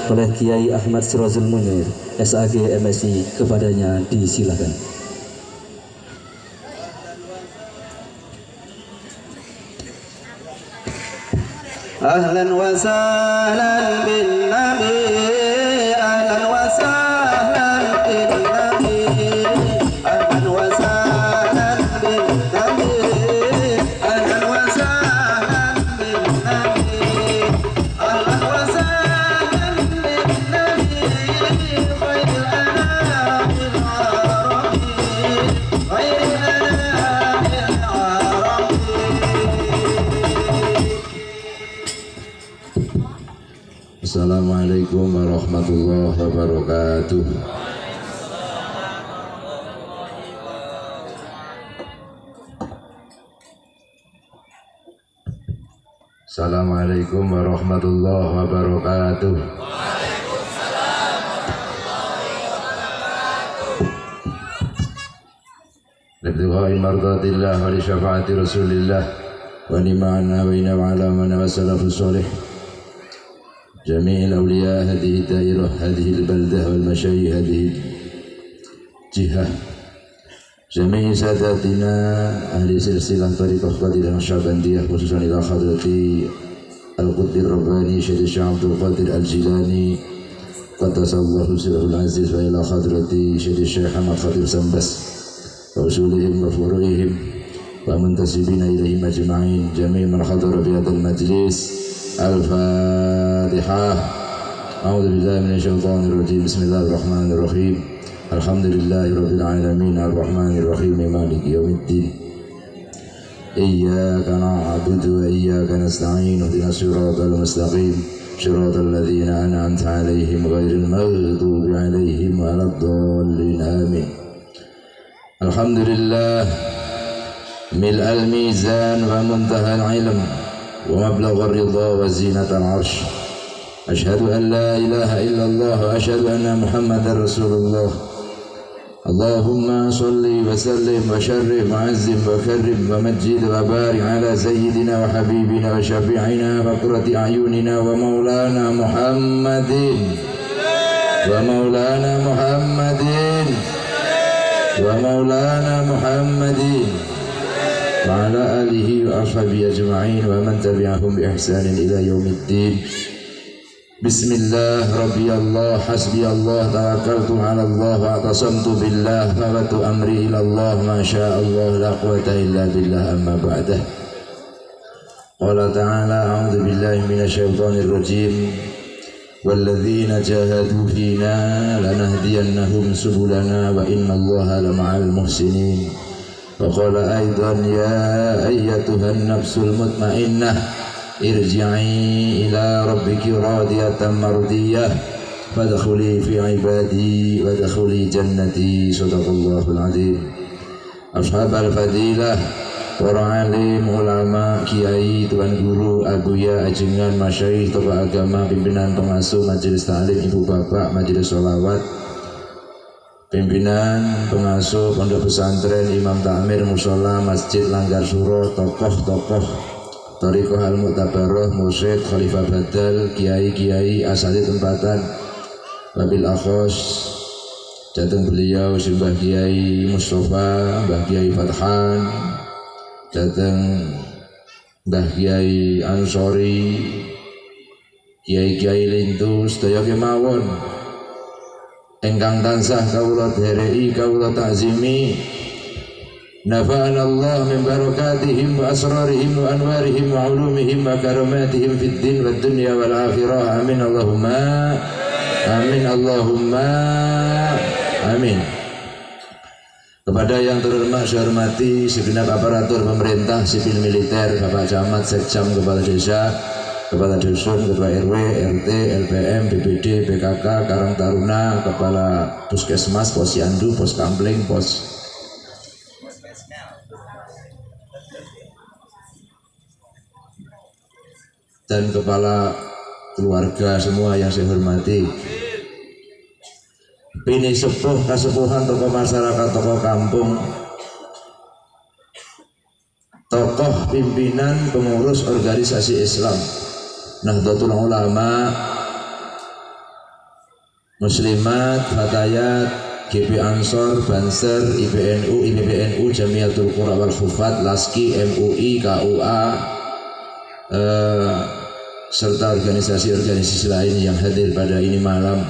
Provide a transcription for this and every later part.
oleh Kiai Ahmad Sirozul Munir, SAG MSI, kepadanya disilakan. Ahlan wa sahlan bin nabi, ahlan wa sahlan bin nabi, ahlan wa sahlan bin nabi, ahlan wa sahlan bin nabi, ahlan wa sahlan bin nabi, khairil anamil arabi, khairil anamil arabi. Assalamualaikum warahmatullahi wabarakatuh. Assalamualaikum warahmatullahi wabarakatuh. Liddu'ai mardatillah wa li syafaati rasulillah wa li ma'ana wa ina wa ala mana wa salafus solih جميع الأولياء هذه الدائرة هذه البلدة والمشايخ هذه الجهة جميع ساداتنا أهل سلسلة طريقة قادر النقشبندية خصوصا إلى حضرة القطب الرباني شيخ الشيخ عبد القادر الجيلاني قدس الله سره العزيز وإلى حضرة شيخ الشيخ محمد خطيب سنبس وأصولهم وفروعهم ومنتسبين إليهم أجمعين جميع من حضر بهذا المجلس. Al-Fatihah. A'udzubillahi minasyaitonir rajim. Bismillahirrahmanirrahim. Alhamdulillahirabbil alamin arrahmanir rahim maliki yaumiddin. Iyyaka na'budu wa iyyaka nasta'in ihdinas siratal mustaqim siratal ladzina an'amta 'alaihim ghairil maghdubi 'alaihim waladdallin. Amin. Alhamdulillah mil'al mizan wa muntahal ilm ومبلغ الرضا وزينة العرش أشهد أن لا إله إلا الله وأشهد أن محمدا رسول الله اللهم صل وسلم وشرف وعزم وكرم ومجد وبارك على سيدنا وحبيبنا وشفيعنا وقرة أعيننا ومولانا محمد ومولانا محمد ومولانا محمد وعلى آله وأصحابه أجمعين ومن تبعهم بإحسان إلى يوم الدين. بسم الله ربي الله حسبي الله توكلت على الله واعتصمت بالله فوت أمري إلى الله ما شاء الله لا قوة إلا بالله أما بعده. قال تعالى أعوذ بالله من الشيطان الرجيم والذين جاهدوا فينا لنهدينهم سبلنا وإن الله لمع المحسنين. وقال أيضا يا أيتها النفس المطمئنة ارجعي إلى ربك راضية مرضية فادخلي في عبادي وادخلي جنتي. صدق الله العظيم. أصحاب الفضيلة, para alim, ulama, kiai, tuan guru, abuya, ajengan, masyayikh, tokoh agama, pimpinan pengasuh majelis ta'lim, ibu bapak, majelis sholawat, pimpinan pengasuh pondok pesantren, imam takmir, musola, masjid, langgar suro, tokoh-tokoh Thariqah Al-Mu'tabarah, mursyid, khalifah badal, kiai-kiai, asatidz tempatan, wabil akhos, datang beliau Mbah Kiai Mustafa, Mbah Kiai Fathan, datang Mbah Kiai Ansori, kiai-kiai lintu, sedaya kemawon engkang tansah kawula dhereki kawula takzimi, nafa'ana Allah min barakatihim wa asrarihim wa anwarihim wa ulumihim wa karamatihim fid din wad dunya wal akhirah. Amin Allahumma amin Allahumma amin. Kepada yang terhormat saya hormati segenap aparatur pemerintah, sipil militer, Bapak Camat, Sekjam, Kepala Desa, Kepala Dusun, Ketua RW, RT, LPM, BPD, PKK, Karang Taruna, Kepala Puskesmas, Posyandu, Pos Kampling, Pos dan kepala keluarga semua yang saya hormati. Pini sepuh, kasepuhan, tokoh masyarakat, tokoh kampung, tokoh pimpinan pengurus organisasi Islam Nahdlatul Ulama, Muslimat, Fatayat, GP Ansor, Banser, IPNU, IPPNU, Jamiatul Qura wal Hufat, Laski, MUI, KUA, serta organisasi-organisasi lain yang hadir pada ini malam.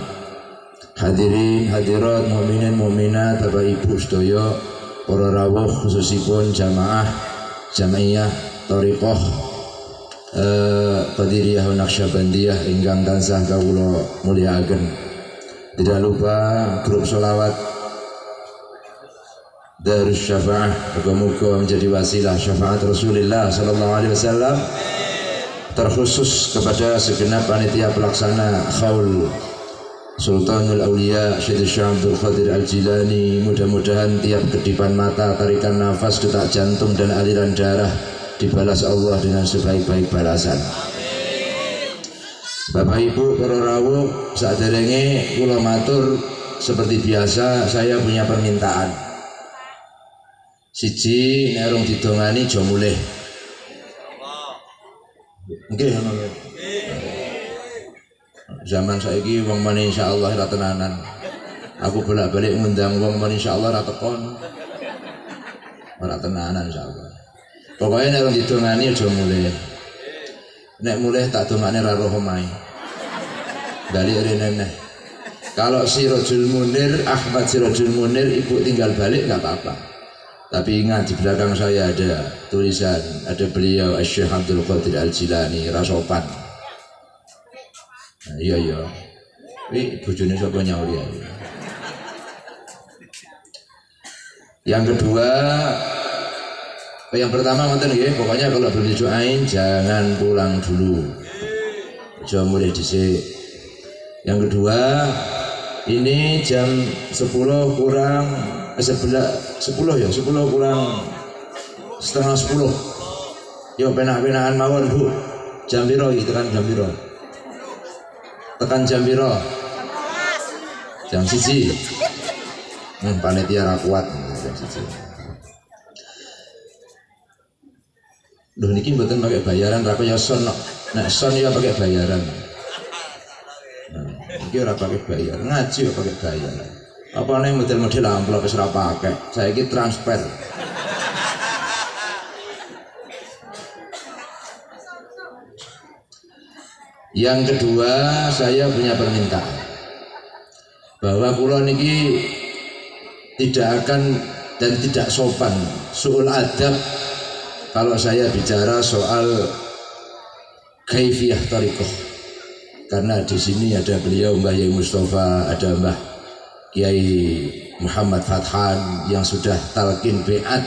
Hadirin, hadirat, mukminin, mukminat, Bapak Ibu sedaya, para rawuh khususipun jamaah, jamaiyah, thariqah, Qadiriyah Naqsyabandiyah ingkang tansah kawula mulyakaken. Tidak lupa grup sholawat Darus Syafaah, moga-moga menjadi wasilah syafaat Rasulullah sallallahu alaihi wasallam, terkhusus kepada segenap panitia pelaksana Khaul Sultanul Aulia Syekh Abdul Qadir Al-Jilani. Mudah-mudahan tiap kedipan mata, tarikan nafas, detak jantung dan aliran darah dibalas Allah dengan sebaik-baik balasan. Bapak Ibu para rawuh, saderenge kula matur seperti biasa, saya punya permintaan. Siji, nek urung didongani aja mulih. Nggih ngono. Zaman saiki wong men insyaallah ra tenanan. Aku bolak-balik ngundang wong men insyaallah ra tekon. Ora tenanan insyaallah. Pokoke nek urung didongani aja mulih. Nek mulih tak dongane ra roh omahe. Balik rene. Kalau Sirajul Munir, Ahmad Sirajul Munir, ibu tinggal balik nggak apa-apa. Tapi ingat di belakang saya ada tulisan, ada beliau Syekh Abdul Qadir Al-Jilani, rasopan. Nah, iya. Wih, bojone sapa nyauri ya. Yang kedua, yang pertama ngoten nggih, pokoknya kalau bertujuh ain jangan pulang dulu. Aja mulai dhisik. Yang kedua, ini jam 10 kurang 10 kurang setengah 10. Yo penak-penakan mawon Bu. Jam piro iki tekan jam piro? Tekan jam piro? Jam 1. Panitia ra kuat jam 1. Loh niki mboten pakai bayaran, ra kaya son. Nek son ya pakai bayaran. Iki ora pakai bayar, ngaji ora pakai bayar. Apa nih model-model amplop wis ora pakai. Saiki transfer. Yang kedua, saya punya permintaan bahwa kula niki tidak akan dan tidak sopan, su'ul adab kalau saya bicara soal kaifiyah thariqah. Karena di sini ada beliau Mbah Yai Mustafa, ada Mbah Kiai Muhammad Fathan yang sudah talqin bi'at.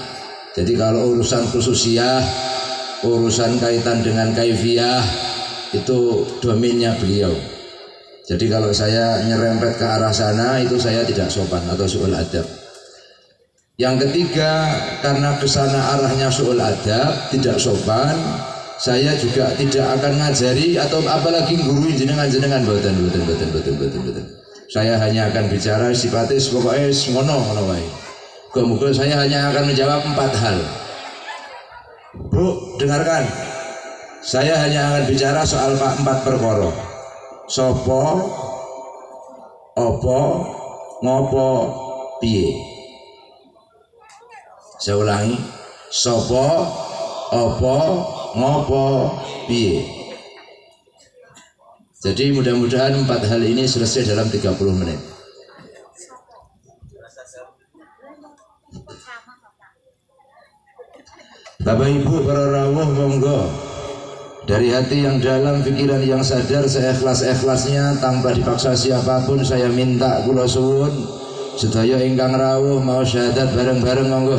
Jadi kalau urusan khususiyah, urusan kaitan dengan kaifiyah itu domainnya beliau. Jadi kalau saya nyerempet ke arah sana itu saya tidak sopan atau su'ul adab. Yang ketiga, karena kesana arahnya su'ul adab, tidak sopan, saya juga tidak akan ngajari atau apalagi guru jenengan boten. Saya hanya akan bicara sifatnya pokoknya ngono wae. Muga-muga saya hanya akan menjawab 4 hal. Bu, dengarkan. Saya hanya akan bicara soal 4 perkara. Sopo, opo, ngopo, piye. Saya ulangi. Sopo, opo, ngopo, piye. Jadi mudah-mudahan 4 hal ini selesai dalam 30 menit. Bapak Ibu para rawuh, monggo dari hati yang dalam, pikiran yang sadar, seikhlas-ikhlasnya tanpa dipaksa siapapun, saya minta kula suwun sedaya ingkang rawuh mau syahadat bareng-bareng monggo.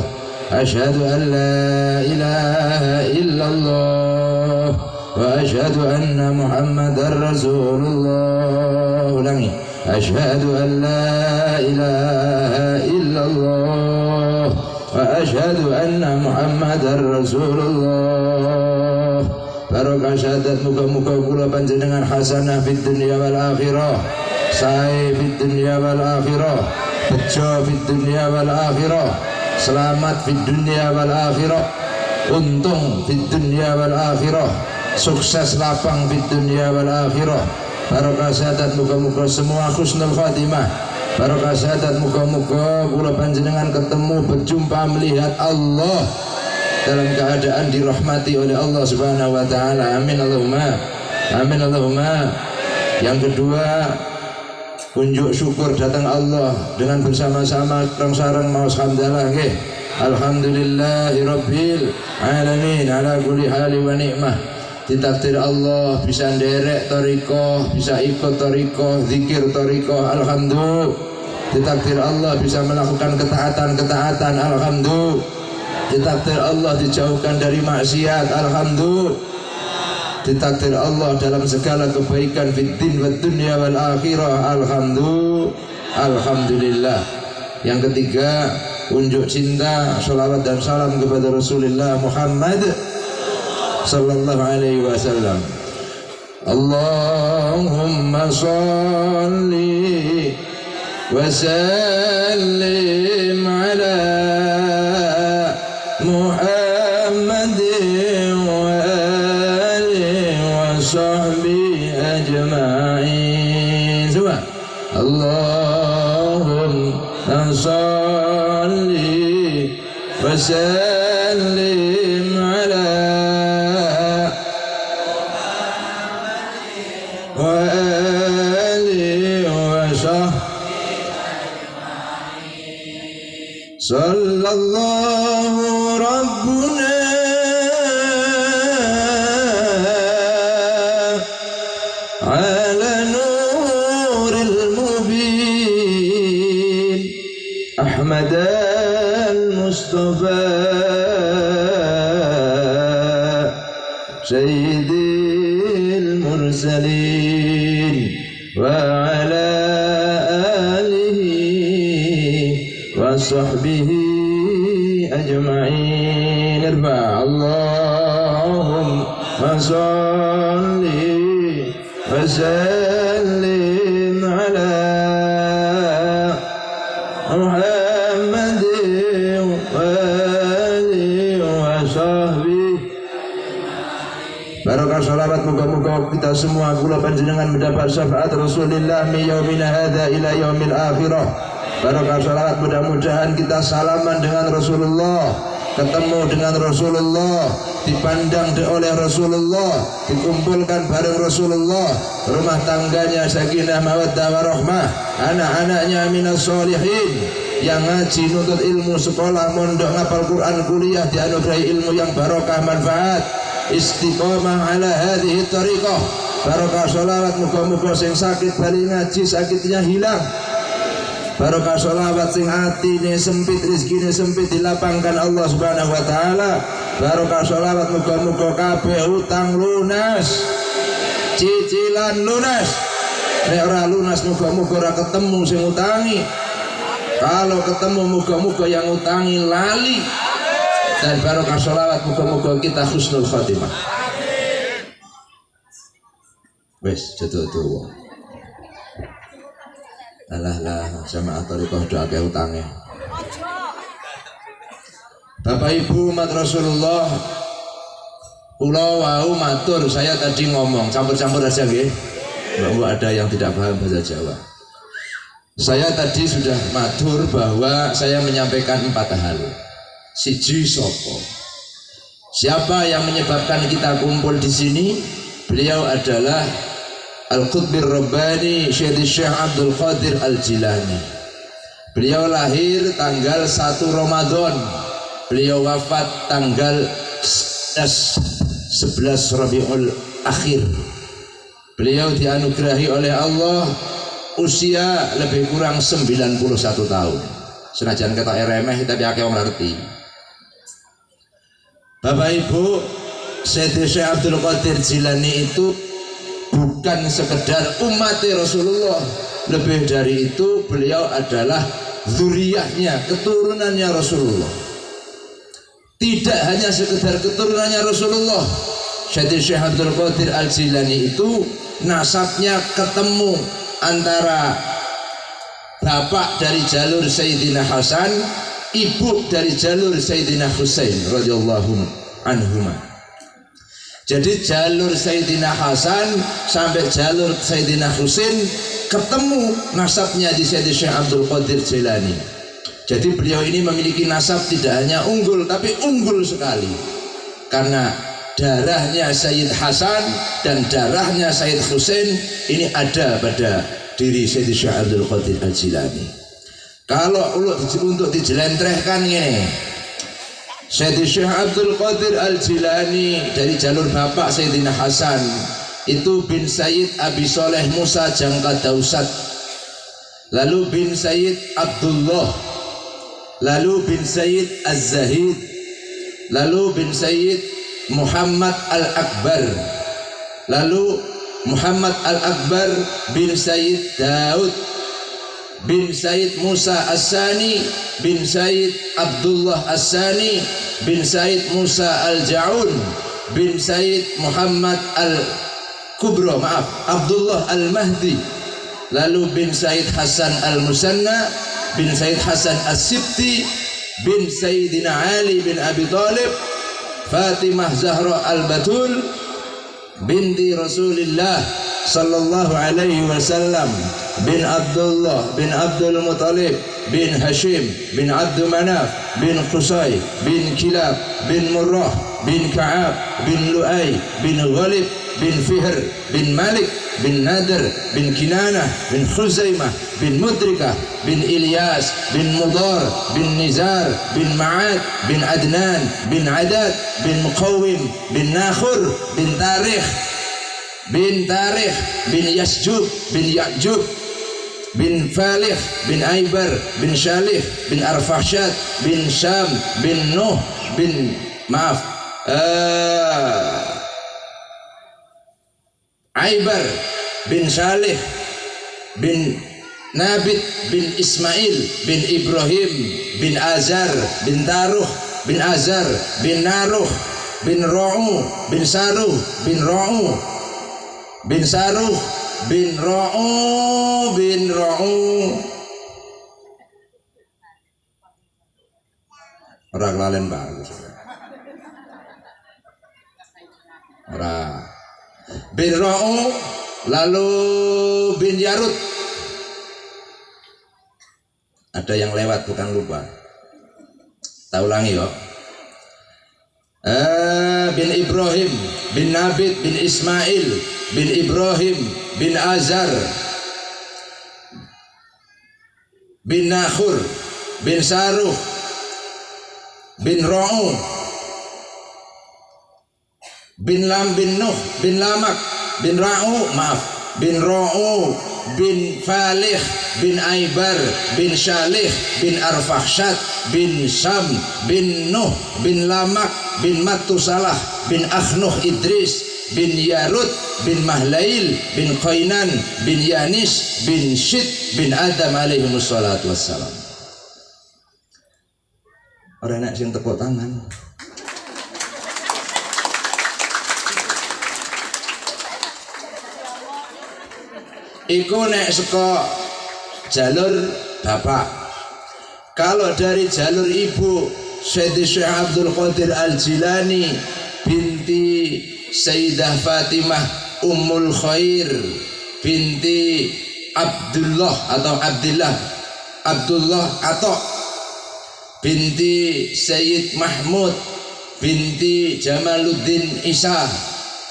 Asyhadu an la ilaha illallah wa asyhadu anna Muhammadar Rasulullah. Ulangi. Asyhadu an la ilaha illallah wa asyhadu anna Muhammadar Rasulullah. Barokah syahadat, muga-muga kula panjenengan hasanah fid dunya wal akhirah, sae fid dunya wal akhirah, bejo fid dunya wal akhirah, selamat fid dunya wal akhirah, untung fid dunya wal akhirah, sukses lapang fid dunya wal akhirah, barokah syahadat muga-muga semua husnul khatimah, barokah syahadat muga-muga kula panjenengan ketemu berjumpa melihat Allah dalam keadaan dirahmati oleh Allah Subhanahu wa taala. Amin Allahumma. Amin Allahumma. Yang kedua, unjuk syukur datang Allah dengan bersama-sama sareng maos hamdalah nggih. Alhamdulillahirabbil alamin ala kulli hali wa nikmah. Ditakdir Allah bisa nderek thariqah, bisa ikut thariqah, zikir thariqah, alhamdulillah. Ditakdir Allah bisa melakukan ketaatan-ketaatan, alhamdulillah. Ditakdir Allah dijauhkan dari maksiat, alhamdulillah. Ditakdir Allah dalam segala kebaikan fiddin wa dunya wal akhirah, alhamdulillah. Alhamdulillah. Yang ketiga, unjuk cinta, salawat dan salam kepada Rasulullah Muhammad sallallahu alaihi wasallam. Allahumma shalli wa sallim ala Muhammadin wa alihi wa sahbihi ajma'in. Allahumma shalli wa sallim ala wa alihi wa sahbihi. Sallallahu Rabbuna ala nuril mubin Ahmad al-Mustafa Sayyidil Mursalin wa ala alihi wa sahbihi ajma'in. Irfa Allahumma salli wa sallim ala Muhammadin wa alihi wa sahbihi. Barokah salawat moga-moga kita semua kula panjenengan mendapat syafaat Rasulullah min yaumina hadza ila yaumil akhirah. Barokah salawat mudah-mudahan kita salaman dengan Rasulullah, ketemu dengan Rasulullah, dipandang oleh Rasulullah, dikumpulkan bareng Rasulullah, rumah tangganya sakinah mawaddah warahmah, anak-anaknya minas sholihin, yang ngaji nuntut ilmu sekolah mondok ngapal Quran kuliah dianugerahi ilmu yang barokah manfaat, istiqomah ala hadhihi thariqah. Barokah sholawat muga-muga sing sakit bali ngaji sakitnya hilang. Barokah sholawat sing atine sempit rezekine sempit dilapangkan Allah Subhanahu wa taala. Barokah sholawat muga-muga kabeh utang lunas, cicilan lunas. Nek ora lunas muga-muga ora ketemu sing utangi. Kalau ketemu muga-muga yang utangi lali. Dan barokah sholawat muga-muga kita husnul khatimah. Wes jodoh-jodoh. Alah sama atorikoh doa ke utangnya. Bapak Ibu umat Rasulullah, pulau wau matur, saya tadi ngomong campur-campur aja nggih. Bahwa ada yang tidak paham bahasa Jawa. Saya tadi sudah matur bahwa saya menyampaikan 4 hal. Siji sopo. Siapa yang menyebabkan kita kumpul di sini? Beliau adalah Al-Qutbir Rabbani Syekh Abdul Qadir Al-Jilani. Beliau lahir tanggal 1 Ramadan. Beliau wafat tanggal 11 Rabiul Akhir. Beliau dianugerahi oleh Allah usia lebih kurang 91 tahun. Senajan kata remeh tapi akeh wong ngerti. Bapak Ibu, Syekh Abdul Qadir Jilani itu bukan sekedar umat Rasulullah, lebih dari itu beliau adalah zuriyahnya, keturunannya Rasulullah. Tidak hanya sekedar keturunannya Rasulullah, Syekh Abdul Qadir Al-Jilani itu nasabnya ketemu antara bapak dari jalur Sayyidina Hasan, ibu dari jalur Sayyidina Husain radhiyallahu anhuma. Jadi jalur Sayyidina Hasan sampai jalur Sayyidina Husain ketemu nasabnya di Sayyidina Syekh Abdul Qadir Jilani. Jadi beliau ini memiliki nasab tidak hanya unggul tapi unggul sekali, karena darahnya Sayyid Hasan dan darahnya Sayyid Husain ini ada pada diri Sayyidina Syekh Abdul Qadir Al-Jilani. Kalau untuk dijelentrehkan ini, Sayyidina Syekh Abdul Qadir Al-Jilani dari jalur bapak Sayyidina Hasan itu bin Sayyid Abi Soleh Musa Jangka Dausat, lalu bin Sayyid Abdullah, lalu bin Sayyid Az-Zahid, lalu bin Sayyid Muhammad Al-Akbar, lalu Muhammad Al-Akbar bin Sayyid Daud, bin Sayyid Musa As-Sani, bin Sayyid Abdullah As-Sani, bin Sayyid Musa Al-Ja'un, bin Sayyid Muhammad Al-Kubro, Abdullah Al-Mahdi, lalu bin Sayyid Hasan Al-Musanna, bin Sayyid Hasan As-Sibti, bin Sayyidina Ali bin Abi Thalib, Fatimah Zahra Al-Batul binti Rasulillah sallallahu alaihi wasallam, bin Abdullah bin Abdul Muttalib bin Hashim bin Abdul Manaf bin Qusay bin Kilab bin Murrah bin Ka'ab bin Lu'ay bin Ghalib bin Fihr bin Malik bin Nadir bin Kinanah bin Khuzaimah bin Mudrikah bin Ilyas bin Mudar bin Nizar bin Ma'ad bin Adnan bin Adad bin Muqawwim bin Nakhur bin Tarikh bin Yasjub bin Ya'jub bin Falih bin Aibar bin Shalih bin Arfahsyad bin Syam bin Nuh bin Aibar bin Shalih bin Nabit bin Ismail bin Ibrahim bin Azar bin Taruh bin Azar bin Naruh bin Ra'u bin Saruh bin Ra'u bin Saruh bin Ra'u bin Ra'u. Orang lalen bagus. Orang bin Ra'u, lalu bin Yarut. Ada yang lewat bukan lupa. Tak ulangi yo. Bin Ibrahim bin Nabit bin Ismail bin Ibrahim bin Azar bin Nakhur bin Saruh bin Ra'u bin Lam bin Nuh bin Lamak bin Ra'u bin Ra'u bin Falih bin Aibar bin Shalih bin Arfahsyad bin Sam bin Nuh bin Lamak bin Matusalah bin Akhnuh Idris bin Yarut bin Mahlail bin Qainan bin Yanis bin Syid bin Adam alaihi wassalatu wassalam. Orang nak sing tepuk tangan. Iku nek saka jalur bapak. Kalau dari jalur ibu Sayyidina Syekh Abdul Qadir Al-Jilani binti Sayyidah Fatimah Ummul Khair binti Abdullah Atok binti Sayyid Mahmud binti Jamaluddin Isa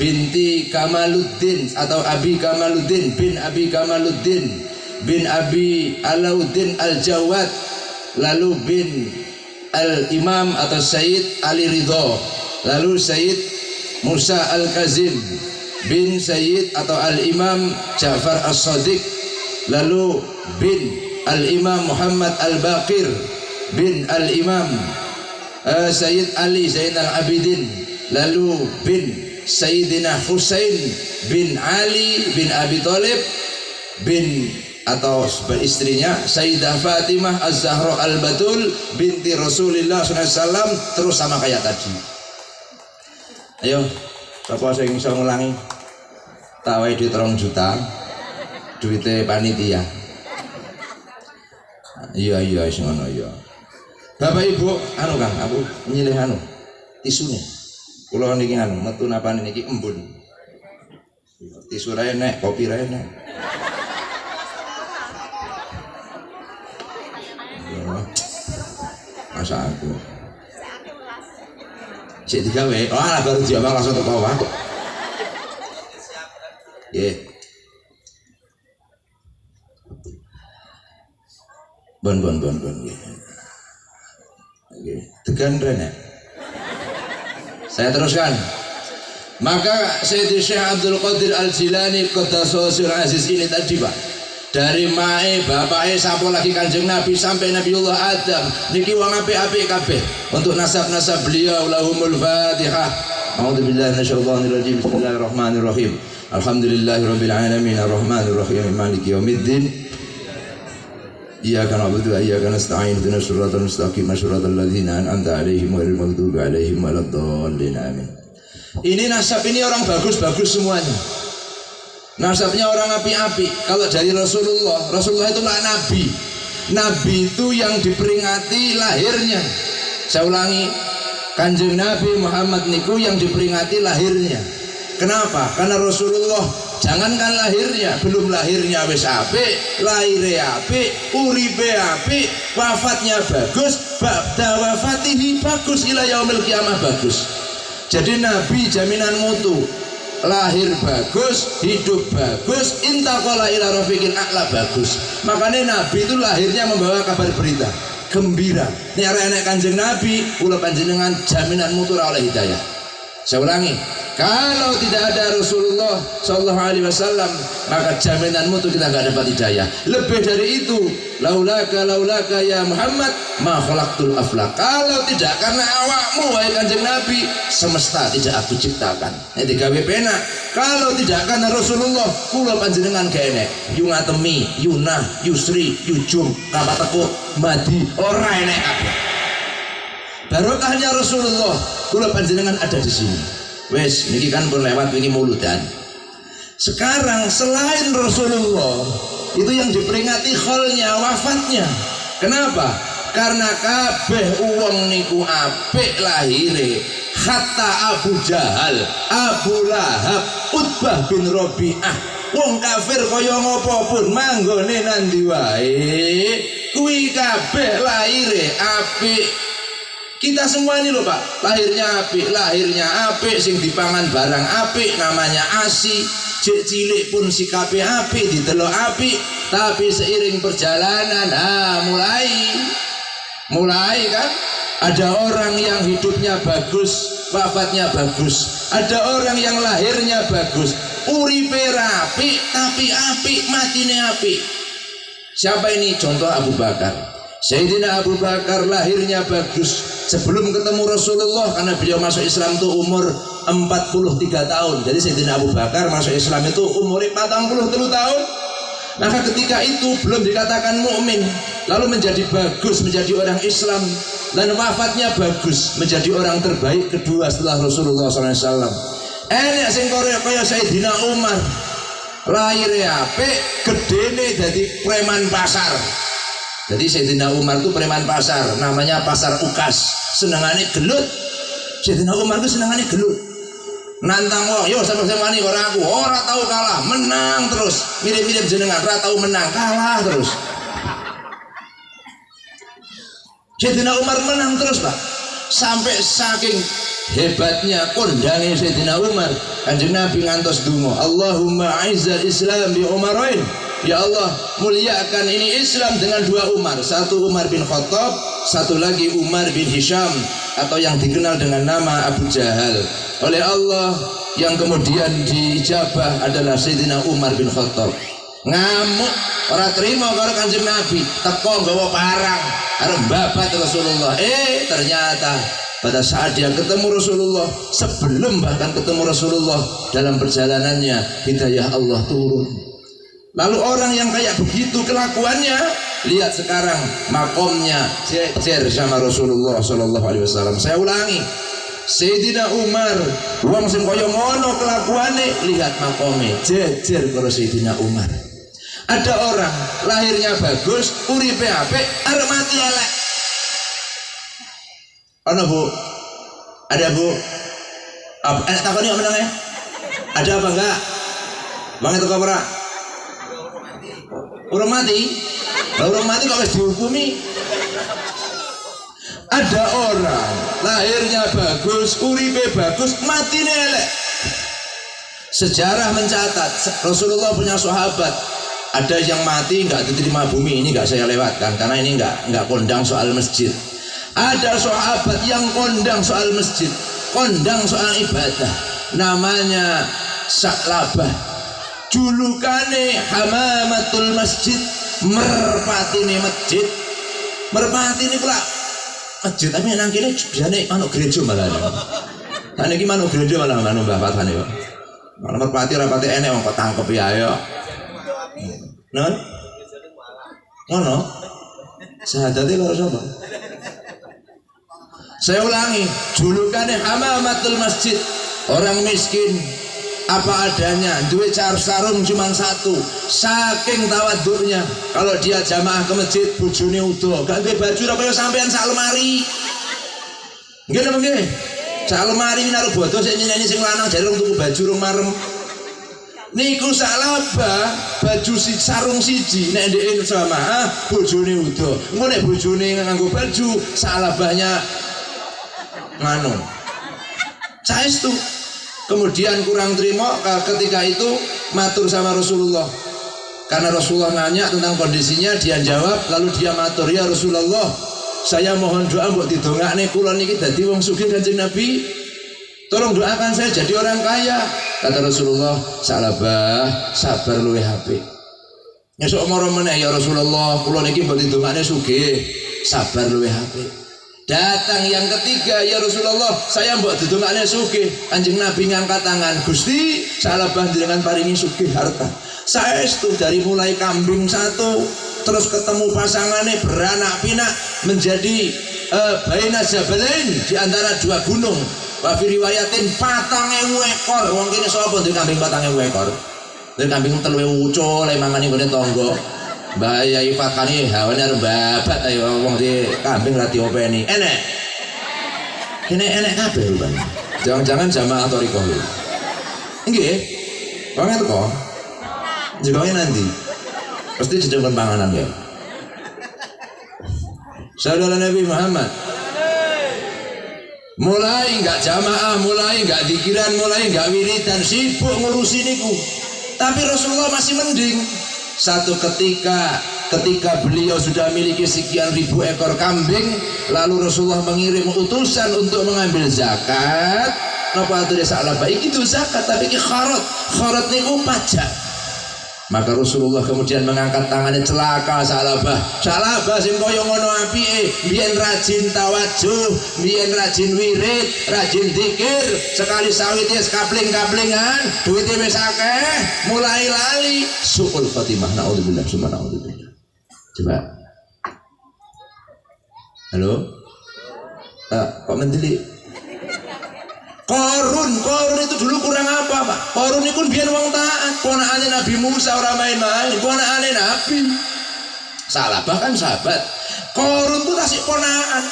binti Kamaluddin atau Abi Kamaluddin bin Abi Kamaluddin bin Abi Alauddin Al-Jawad, lalu bin Al-Imam atau Sayyid Ali Ridho, lalu Sayyid Musa Al-Kazim bin Sayyid atau Al-Imam Ja'far As-Sadiq, lalu bin Al-Imam Muhammad Al-Baqir bin Al-Imam Sayyid Ali Zainal Abidin, lalu bin Sayyidina Husain bin Ali bin Abi Thalib bin atau istrinya Sayyidah Fatimah Az-Zahra Al-Batul binti Rasulullah SAW, terus sama kayak tadi. Ayo, siapa yang bisa ngulangi? Tawai duit 2 juta, duitnya panitia. Iya, semono iya. Bapak Ibu, anu Kang, aku nyilih anu tisunya. Kula niki anu metu napane niki embun. Tisu ra enek, kopi ra enek. Masa aku. Sik digawe, baru diomong langsung teko wae. Nggih. Bon nggih. Nggih, tekan rene. Saya teruskan. Maka Sayyidi Syekh Abdul Qadir Al-Jilani Qaddasasul Aziz ini tadi Pak, dari mae bapake sapa lagi Kanjeng Nabi sampai Nabiullah Adam niki wong apik-apik kabeh. Untuk nasab-nasab beliau lahumul Fatihah. A'udzubillahi minasyaitonir rajim. Bismillahirrahmanirrahim. Alhamdulillahirabbil alamin arrahmanir rahim maliki yaumiddin. Iyyaka na'budu wa iyyaka nasta'in ihdinas siratal mustaqim siratal ladzina an'amta 'alaihim ghairil maghdubi 'alaihim waladdallin. Amin. Ini nasab ini orang bagus-bagus semuanya. Nasabnya orang api-api. Kalau dari Rasulullah itulah nabi. Nabi itu yang diperingati lahirnya. Saya ulangi, Kanjeng Nabi Muhammad niku yang diperingati lahirnya. Kenapa? Karena Rasulullah jangankan lahirnya, belum lahirnya wis apik, lahire apik, uripe apik, wafatnya bagus, ba'da wafatihi bagus, ila yaumil kiamah bagus. Jadi Nabi jaminan mutu, lahir bagus, hidup bagus, intaqala ila rafiqil a'la bagus. Makanya Nabi itu lahirnya membawa kabar berita gembira. Nek enek Kanjeng Nabi, kula panjenengan jaminan mutu oleh hidayah. Saya ulangi, kalau tidak ada Rasulullah Sallallahu Alaihi Wasallam, maka jaminan mutu kita nggak dapat hidayah. Lebih dari itu, laulaka ya Muhammad, ma khalaqtul aflaq. Kalau tidak karena awakmu wahai Kanjeng Nabi, semesta tidak aku ciptakan. Nek digawe penak. Kalau tidak karena Rasulullah, kula panjenengan gak enek. Yungatemi, Yunah, Yusri, Yujum, Kapatekuk, Madi, ora enek kabeh. Barokahnya Rasulullah, kula panjenengan ada di sini. Wes, niki kan pun lewat ini muludan. Sekarang selain Rasulullah, itu yang diperingati kholnya, wafatnya. Kenapa? Karena kabeh uwong niku apik lahire. Hatta Abu Jahal, Abu Lahab, Utbah bin Rabi'ah, wong kafir kaya ngopo pun manggone nandi wae, kuwi kabeh lahire apik. Kita semua ini loh Pak, lahirnya apik, sing dipangan barang apik, namanya ASI. Cek cilik pun sikape apik, didelok apik. Tapi seiring perjalanan, mulai kan, ada orang yang hidupnya bagus, wafatnya bagus. Ada orang yang lahirnya bagus, uripe apik, tapi apik, matine apik. Siapa ini? Contoh Abu Bakar. Sayyidina Abu Bakar lahirnya bagus sebelum ketemu Rasulullah, karena beliau masuk Islam itu umur 43 tahun. Jadi Sayyidina Abu Bakar masuk Islam itu umur 43 tahun. Maka ketika itu belum dikatakan mukmin, lalu menjadi bagus, menjadi orang Islam, dan wafatnya bagus, menjadi orang terbaik kedua setelah Rasulullah SAW. Enak sing kaya Sayyidina Umar, lahirnya apik, gedene jadi preman pasar. Jadi Sayyidina Umar itu preman pasar, namanya pasar Ukas. Senengane gelut. Sayyidina Umar itu senengane gelut. Nantang wong, yo sama-sama nih orang aku, ora tahu kalah, menang terus. Mirip-mirip jenengan, ora tahu menang, kalah terus. Sayyidina Umar menang terus, Pak. Sampai saking hebatnya kondangnya Sayyidina Umar, Kanjeng Nabi ngantos donga, Allahumma aizzal Islam bi Umarain. Ya Allah, muliakan ini Islam dengan dua Umar. Satu Umar bin Khattab, satu lagi Umar bin Hisham, atau yang dikenal dengan nama Abu Jahal. Oleh Allah, yang kemudian diijabah adalah Sayyidina Umar bin Khattab. Ngamuk, ora terima karo Kanjeng Nabi, teko nggawa parang arep babat Rasulullah. Ternyata pada saat dia ketemu Rasulullah, sebelum bahkan ketemu Rasulullah, dalam perjalanannya hidayah Allah turun. Lalu orang yang kayak begitu kelakuannya, lihat sekarang makomnya jejer sama Rasulullah Sallallahu Alaihi Wasallam. Saya ulangi, Sayyidina Umar, wong sing kaya ngono kelakuane, lihat makomnya jejer karo Sayyidina Umar. Ada orang lahirnya bagus, uripe apik, arep mati elek. Ana Bu? Ada Bu? Apa takoni kok menange? Ada apa enggak? Mangan teko ora? Urung mati? Lah urung mati kok wis dihukumi? Ada orang lahirnya bagus, uripe bagus, matine elek. Sejarah mencatat Rasulullah punya sahabat, ada yang mati nggak diterima bumi. Ini nggak saya lewatkan karena ini nggak kondang soal masjid. Ada sahabat yang kondang soal masjid, kondang soal ibadah, namanya Sa'labah. Julukane hamamatul masjid, merpatine masjid. Merpatine pula masjid, tapi nang kene biasane manuk gereja malah. Kan iki manuk gereja malah manuk Mbah Fatane kok. Malah merpati rapati enek wong kok tangkep ya ayo. Non? Ngono. Sahadate karo sapa? Saya ulangi, julukannya hamamatul masjid, orang miskin apa adanya, duit sarung cuma satu, saking tawaduknya. Kalau dia jamaah ke masjid, bojone udo, gak nggih baju apa ya sampean sak lemari. Nggih napa nggih? Sak lemari naruh bodo sing nyeneni sing lanang jare rung tuku baju rung marem. Niku Sa'labah baju sarung siji nek ndeke jamaah bojone udo. Engko nek bojone nganggo baju Sa'labahnya nganu saestu. Kemudian kurang terima ketika itu matur sama Rasulullah, karena Rasulullah nanya tentang kondisinya, dia jawab, lalu dia matur, ya Rasulullah, saya mohon doa buat didongakne kula niki dadi wong sugih Kanjeng Nabi, tolong doakan saya jadi orang kaya. Kata Rasulullah, Sa'labah sabar luwih apik. Esuk mara meneh ya Rasulullah, kula niki buat didongakne sugih, sabar luwih apik. Datang yang ketiga, ya Rasulullah, saya mbok didongakne sugih. Kanjeng Nabi ngangkat tangan, Gusti, Sa'labah dengan paringi sugih harta. Saestu dari mulai kambing satu, terus ketemu pasangannya beranak pinak menjadi baina jabalain, di antara dua gunung. Wa fi riwayatin 4.000 ekor. Wong kene sapa ndek kambing 4.000 ekor? Ndek kambing 3.000 ucul le mangani ngene tangga. Bahaya ifakane hawane arep babat ayo wong di kambing ra diopeni. Enek. Kene enek kabeh rupane. Jangan-jangan jamaah thariqah. Nggih. Wong teko. Jikoe nanti. Pasti didemen panganan ya. Saudara Nabi Muhammad. Mulai enggak jamaah, mulai enggak dikiran, mulai enggak wiridan, sibuk ngurusi niku. Tapi Rasulullah masih mending. Satu ketika beliau sudah memiliki sekian ribu ekor kambing, lalu Rasulullah mengirim utusan untuk mengambil zakat. Napa atuh Sa'labah iki itu zakat tapi iki kharat niku pajak. Maka Rasulullah kemudian mengangkat tangannya, celaka Sa'labah sing kaya ngono apike, biyen rajin tawajuh, biyen rajin wirid, rajin zikir, sekali sawit wis kapling-kaplingan, duwite wis akeh, mulai lali, suul khotimah, naudzubillah, subhanallah. Coba. Halo? Kok mendeli? Korun itu dulu kurang apa Pak? Korun itu biar wong taat, ponakane Nabi Musa orang main-main, ponakane Nabi. Sa'labah kan sahabat. Korun itu kasih ponakan.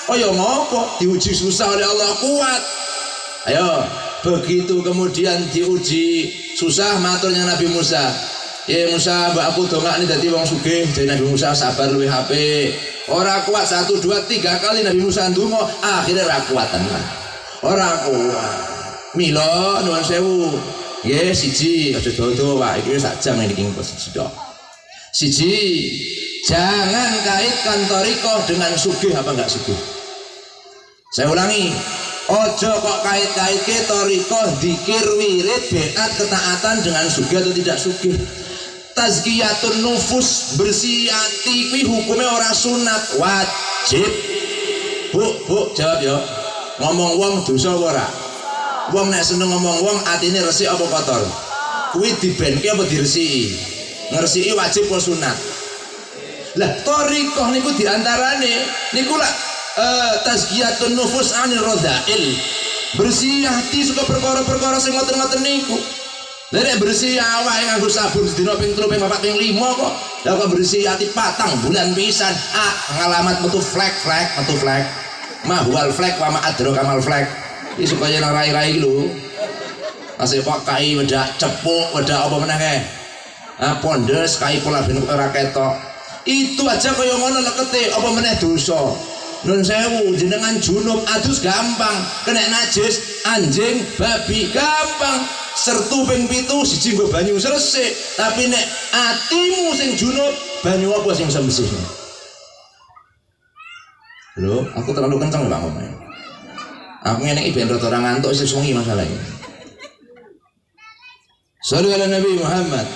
Oh ya ngopo? Diuji susah oleh Allah kuat. Ayo, begitu kemudian diuji susah, maturnya Nabi Musa. Ya Musa, mbak aku dongakne dadi wong sugih. Jadi Nabi Musa sabar luwih apik. Ora kuat 1, 2, 3 kali Nabi Musa ndonga, akhirnya ra kuat tenan. Orang kuat milo nuwun sewu nggih siji aja dodo Pak iki sak jam iki posisi tok. Siji, jangan kaitkan thariqah dengan sugih apa enggak sugih. Saya ulangi, ojo kok kait-kaitke thariqah zikir wirid biat ketaatan dengan sugih atau tidak sugih. Tazkiyatun nufus, bersih hati kuwi hukumnya ora sunat, wajib. Bu jawab ya. Ngomong wong dosa ora? Wong nek seneng ngomong wong atine resik apa kotor? Kuwi dibenke apa diresiki? Ngresiki wajib apa sunat? Lah thariqah niku diantarane niku lak tazkiyatun nufus anil radha'il. Bersih hati saka perkara-perkara sing ngoten-ngoten niku. Lah nek bersih awake nganggo sabun sedina ping 3 ping 4 ping 5 kok. Lah kok bersih hati patang bulan pisan. Ngalamat metu flek. Mahwal flek wa ma'adro kamal flek. Iki supaya nang rai-rai iki lho. Asih kok kai wedak cepuk, wedak apa meneh kae. Pondes kai pola ben ora ketok. Itu aja kaya ngono lekete apa meneh dosa. Nun sewu jenengan junub adus gampang, kena najis anjing babi gampang. Sertu ping 7 siji nggo banyu resik, tapi nek atimu sing junub banyu apa sing bisa bersihne? Lho, aku terlalu kenceng Pak ngomong. Aku ngene iki ben rada ora ngantuk isih sungi masalah ini. Shallallahu alaihi Nabi Muhammad.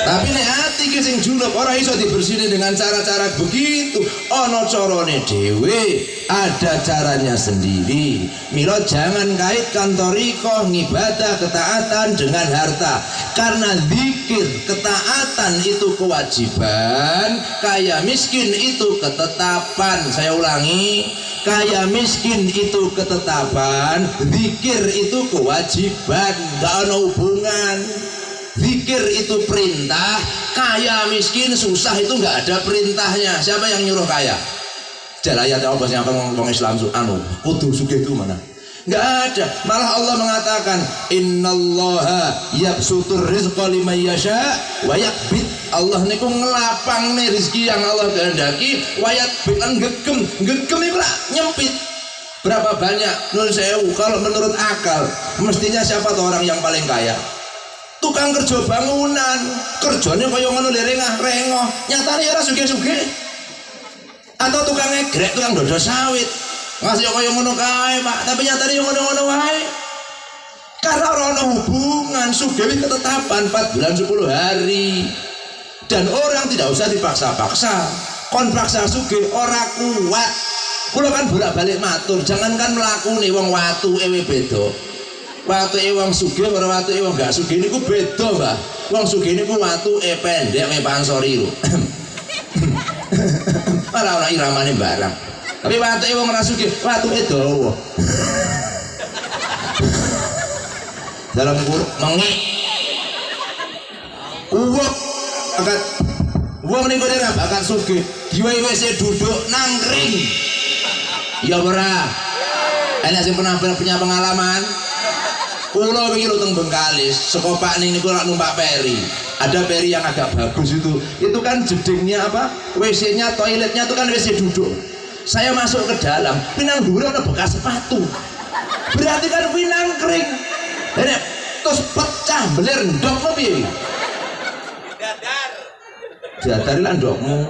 Tapi nek ati ki sing junub ora iso dibersihne dengan cara-cara begitu. Ana carane dhewe, ada caranya sendiri. Mila jangan kaitkan thariqah ngibadah ketaatan dengan harta. Karena zikir ketaatan itu kewajiban, kaya miskin itu ketetapan. Saya ulangi, kaya miskin itu ketetapan, zikir itu kewajiban, gak ada hubungan. Zikir itu perintah, kaya miskin susah itu nggak ada perintahnya. Siapa yang nyuruh kaya? Jalaya apa sih yang ngomong Islam kudu sugih itu mana? Nggak ada. Malah Allah mengatakan innallaha yabsutur rizqa liman yasha wa yaqbid. Allah niku ngelapang nih rezeki yang Allah kehendaki, wayat bilan gegem itu lah nyempit. Berapa banyak? Nun sewu. Kalau menurut akal, mestinya siapa tuh orang yang paling kaya? Tukang kerja bangunan, kerjanya kaya ngono rengah-rengoh, nyatane ora sugih-sugih. Atau tukang ngegrek, tukang dodo sawit, ngasih kaya ngono kae, Pak, tapi nyatane yo ngono-ngono wae. Karena ora ana hubungan, sugih ketetapan 4 bulan 10 hari. Dan orang tidak usah dipaksa-paksa. Kon paksa sugih ora kuat. Kula kan bolak-balik matur, jangankan mlakune wong watu ewe beda. Watuke wong sugih karo watuke wong gak sugih niku beda, Mbah. Wong sugih niku watuke pendek kaya pansori lho. Ora ana iramane barang. Tapi watuke wong ora sugih, watuke dawa. Dalam kurung mengik. Wong niku ora bakat sugih, diwehi wis duduk nangkring. Ya ora. Ana sing pernah punya pengalaman. Kula wingi teng Bengkalis, saka Pak ning niku ora numpak peri. Ada peri yang agak bagus itu. Itu kan jedingnya apa? WC-nya, toiletnya itu kan WC duduk. Saya masuk ke dalam, pinang dhuwur ana bekas sepatu. Berarti kan pinang kering. Nek terus pecah beler ndok piye? Dadar lan ndokmu.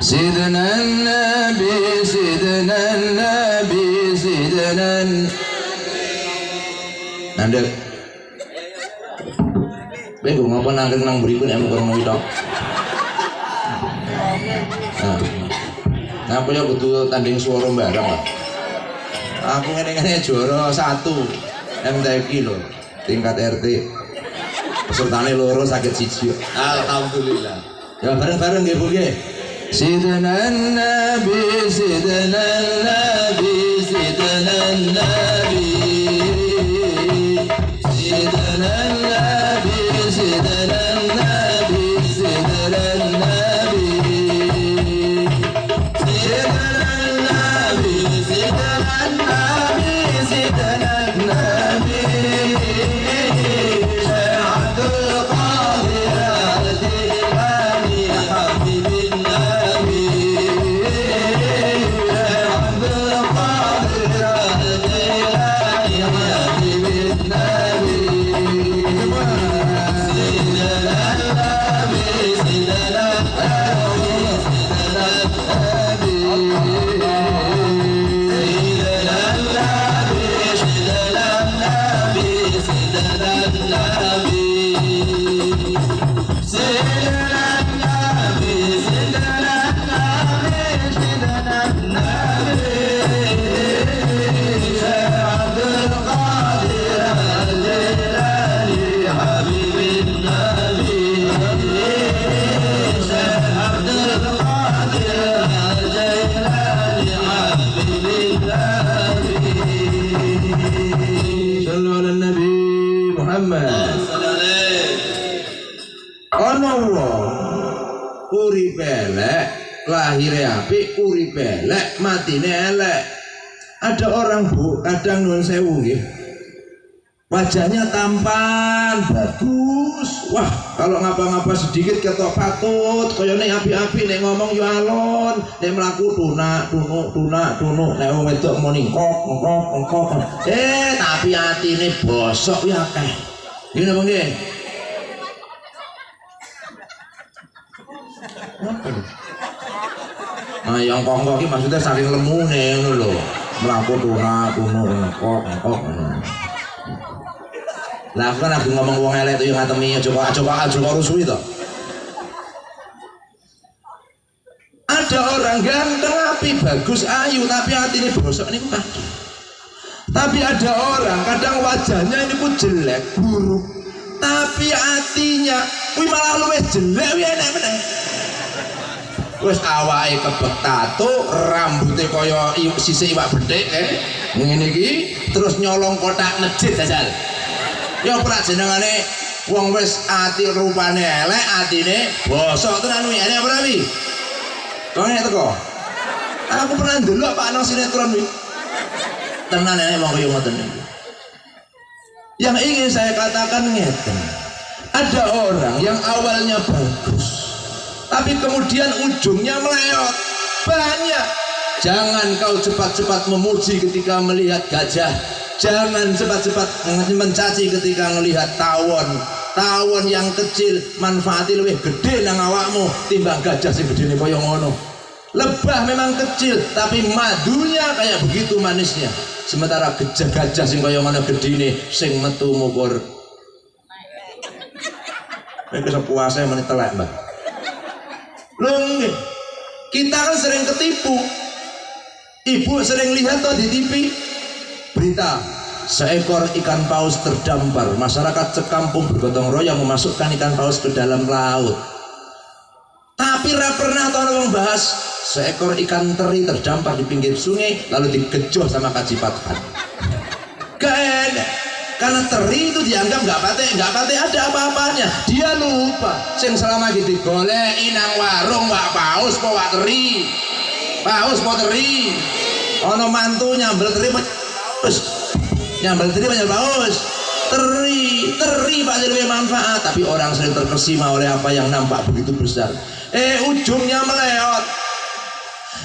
Sidana Nabi, Sidana Nabi, Sidana Anda bego ngapa nangkring nang mriku nek kurang ngitok. Nah, aku ya kudu tanding swara bareng, Pak. Aku ngene-ngene juara 1 MTQ lho, tingkat RT. Pesertane loro sakit siji. Alhamdulillah. Ya bareng-bareng nggih, Bu nggih. Sidana Nabi, Sidana Nabi, Sidana Nabi. Sidana Nabi, Sidana Nabi, Sidana Nabi. Sidana Nabi, Sidana Nabi, Sidana Nabi. Syaikhul Qadir al-Jilani Habibin Nabi. Syaikhul Qadir al-Jilani Habibin Nabi. Sallallahu alaihi Nabi Muhammad. Ana wong uripe elek, lahire apik, uripe elek, matine elek. Ada orang Bu, kadang nuwun sewu nggih. Wajahnya tampan, bagus. Wah, kalau ngapa-ngapa sedikit ketok patut, kaya nek api-api nek ngomong yo alon, nek mlaku tunak, tunuk, nek wong wedok muni engkok. Tapi atine bosok ya akeh. Nggih napa nggih? Nah, yang kongkok iki maksudnya saking lemune ngono lho. Mlaku tunak, engkok. Lah kan aku ngomong wong elek itu yang ngatemi coba rusuhi to. Ada orang ganteng api bagus ayu tapi hati ini bosok ini kaki. Tapi ada orang kadang wajahnya ini pun jelek buruk tapi hatinya kuwi malah luwih jelek kuwi enak meneh. Wis awake kebek tato, rambutnya kaya sisik iwak betik ngene iki terus nyolong kotak masjid jajal. Ya ora jenengane wong wis ati rupane elek, atine bosok tenan kuwi. Enek ora wi? Kok nek teko? Aku pernah ndelok Pak nang sinetron wi. Tenan enek wong kaya ngoten niku. Yang ingin saya katakan ngeten. Ada orang yang awalnya bagus tapi kemudian ujungnya meleot. Banyak. Jangan kau cepat-cepat memuji ketika melihat gajah. Jangan cepat-cepat mencaci ketika melihat tawon. Tawon yang kecil manfaatnya lebih gede nang awakmu timbang gajah sing gedene kaya ngono. Lebah memang kecil tapi madunya kayak begitu manisnya. Sementara gajah sing kaya ngono gedene sing metu mukur. Nek iso puasa menit telek, Mbah. Loh, kita kan sering ketipu. Ibu sering lihat tuh di TV berita seekor ikan paus terdampar, masyarakat sekampung bergotong royong memasukkan ikan paus ke dalam laut. Tapi pernah tahu orang bahas seekor ikan teri terdampar di pinggir sungai lalu digejoh sama kacipat. Gak ada. Karena teri itu dianggap nggak pate ada apa-apanya. Dia lupa. Sing selama gitu goleki nang warung wak paus po wak teri. Paus po teri. Ono mantu nyambel teri paus. Nyambel teri banyak paus. Teri Pak lebih manfaat. Tapi orang sering terkesima oleh apa yang nampak begitu besar. Ujungnya meleot.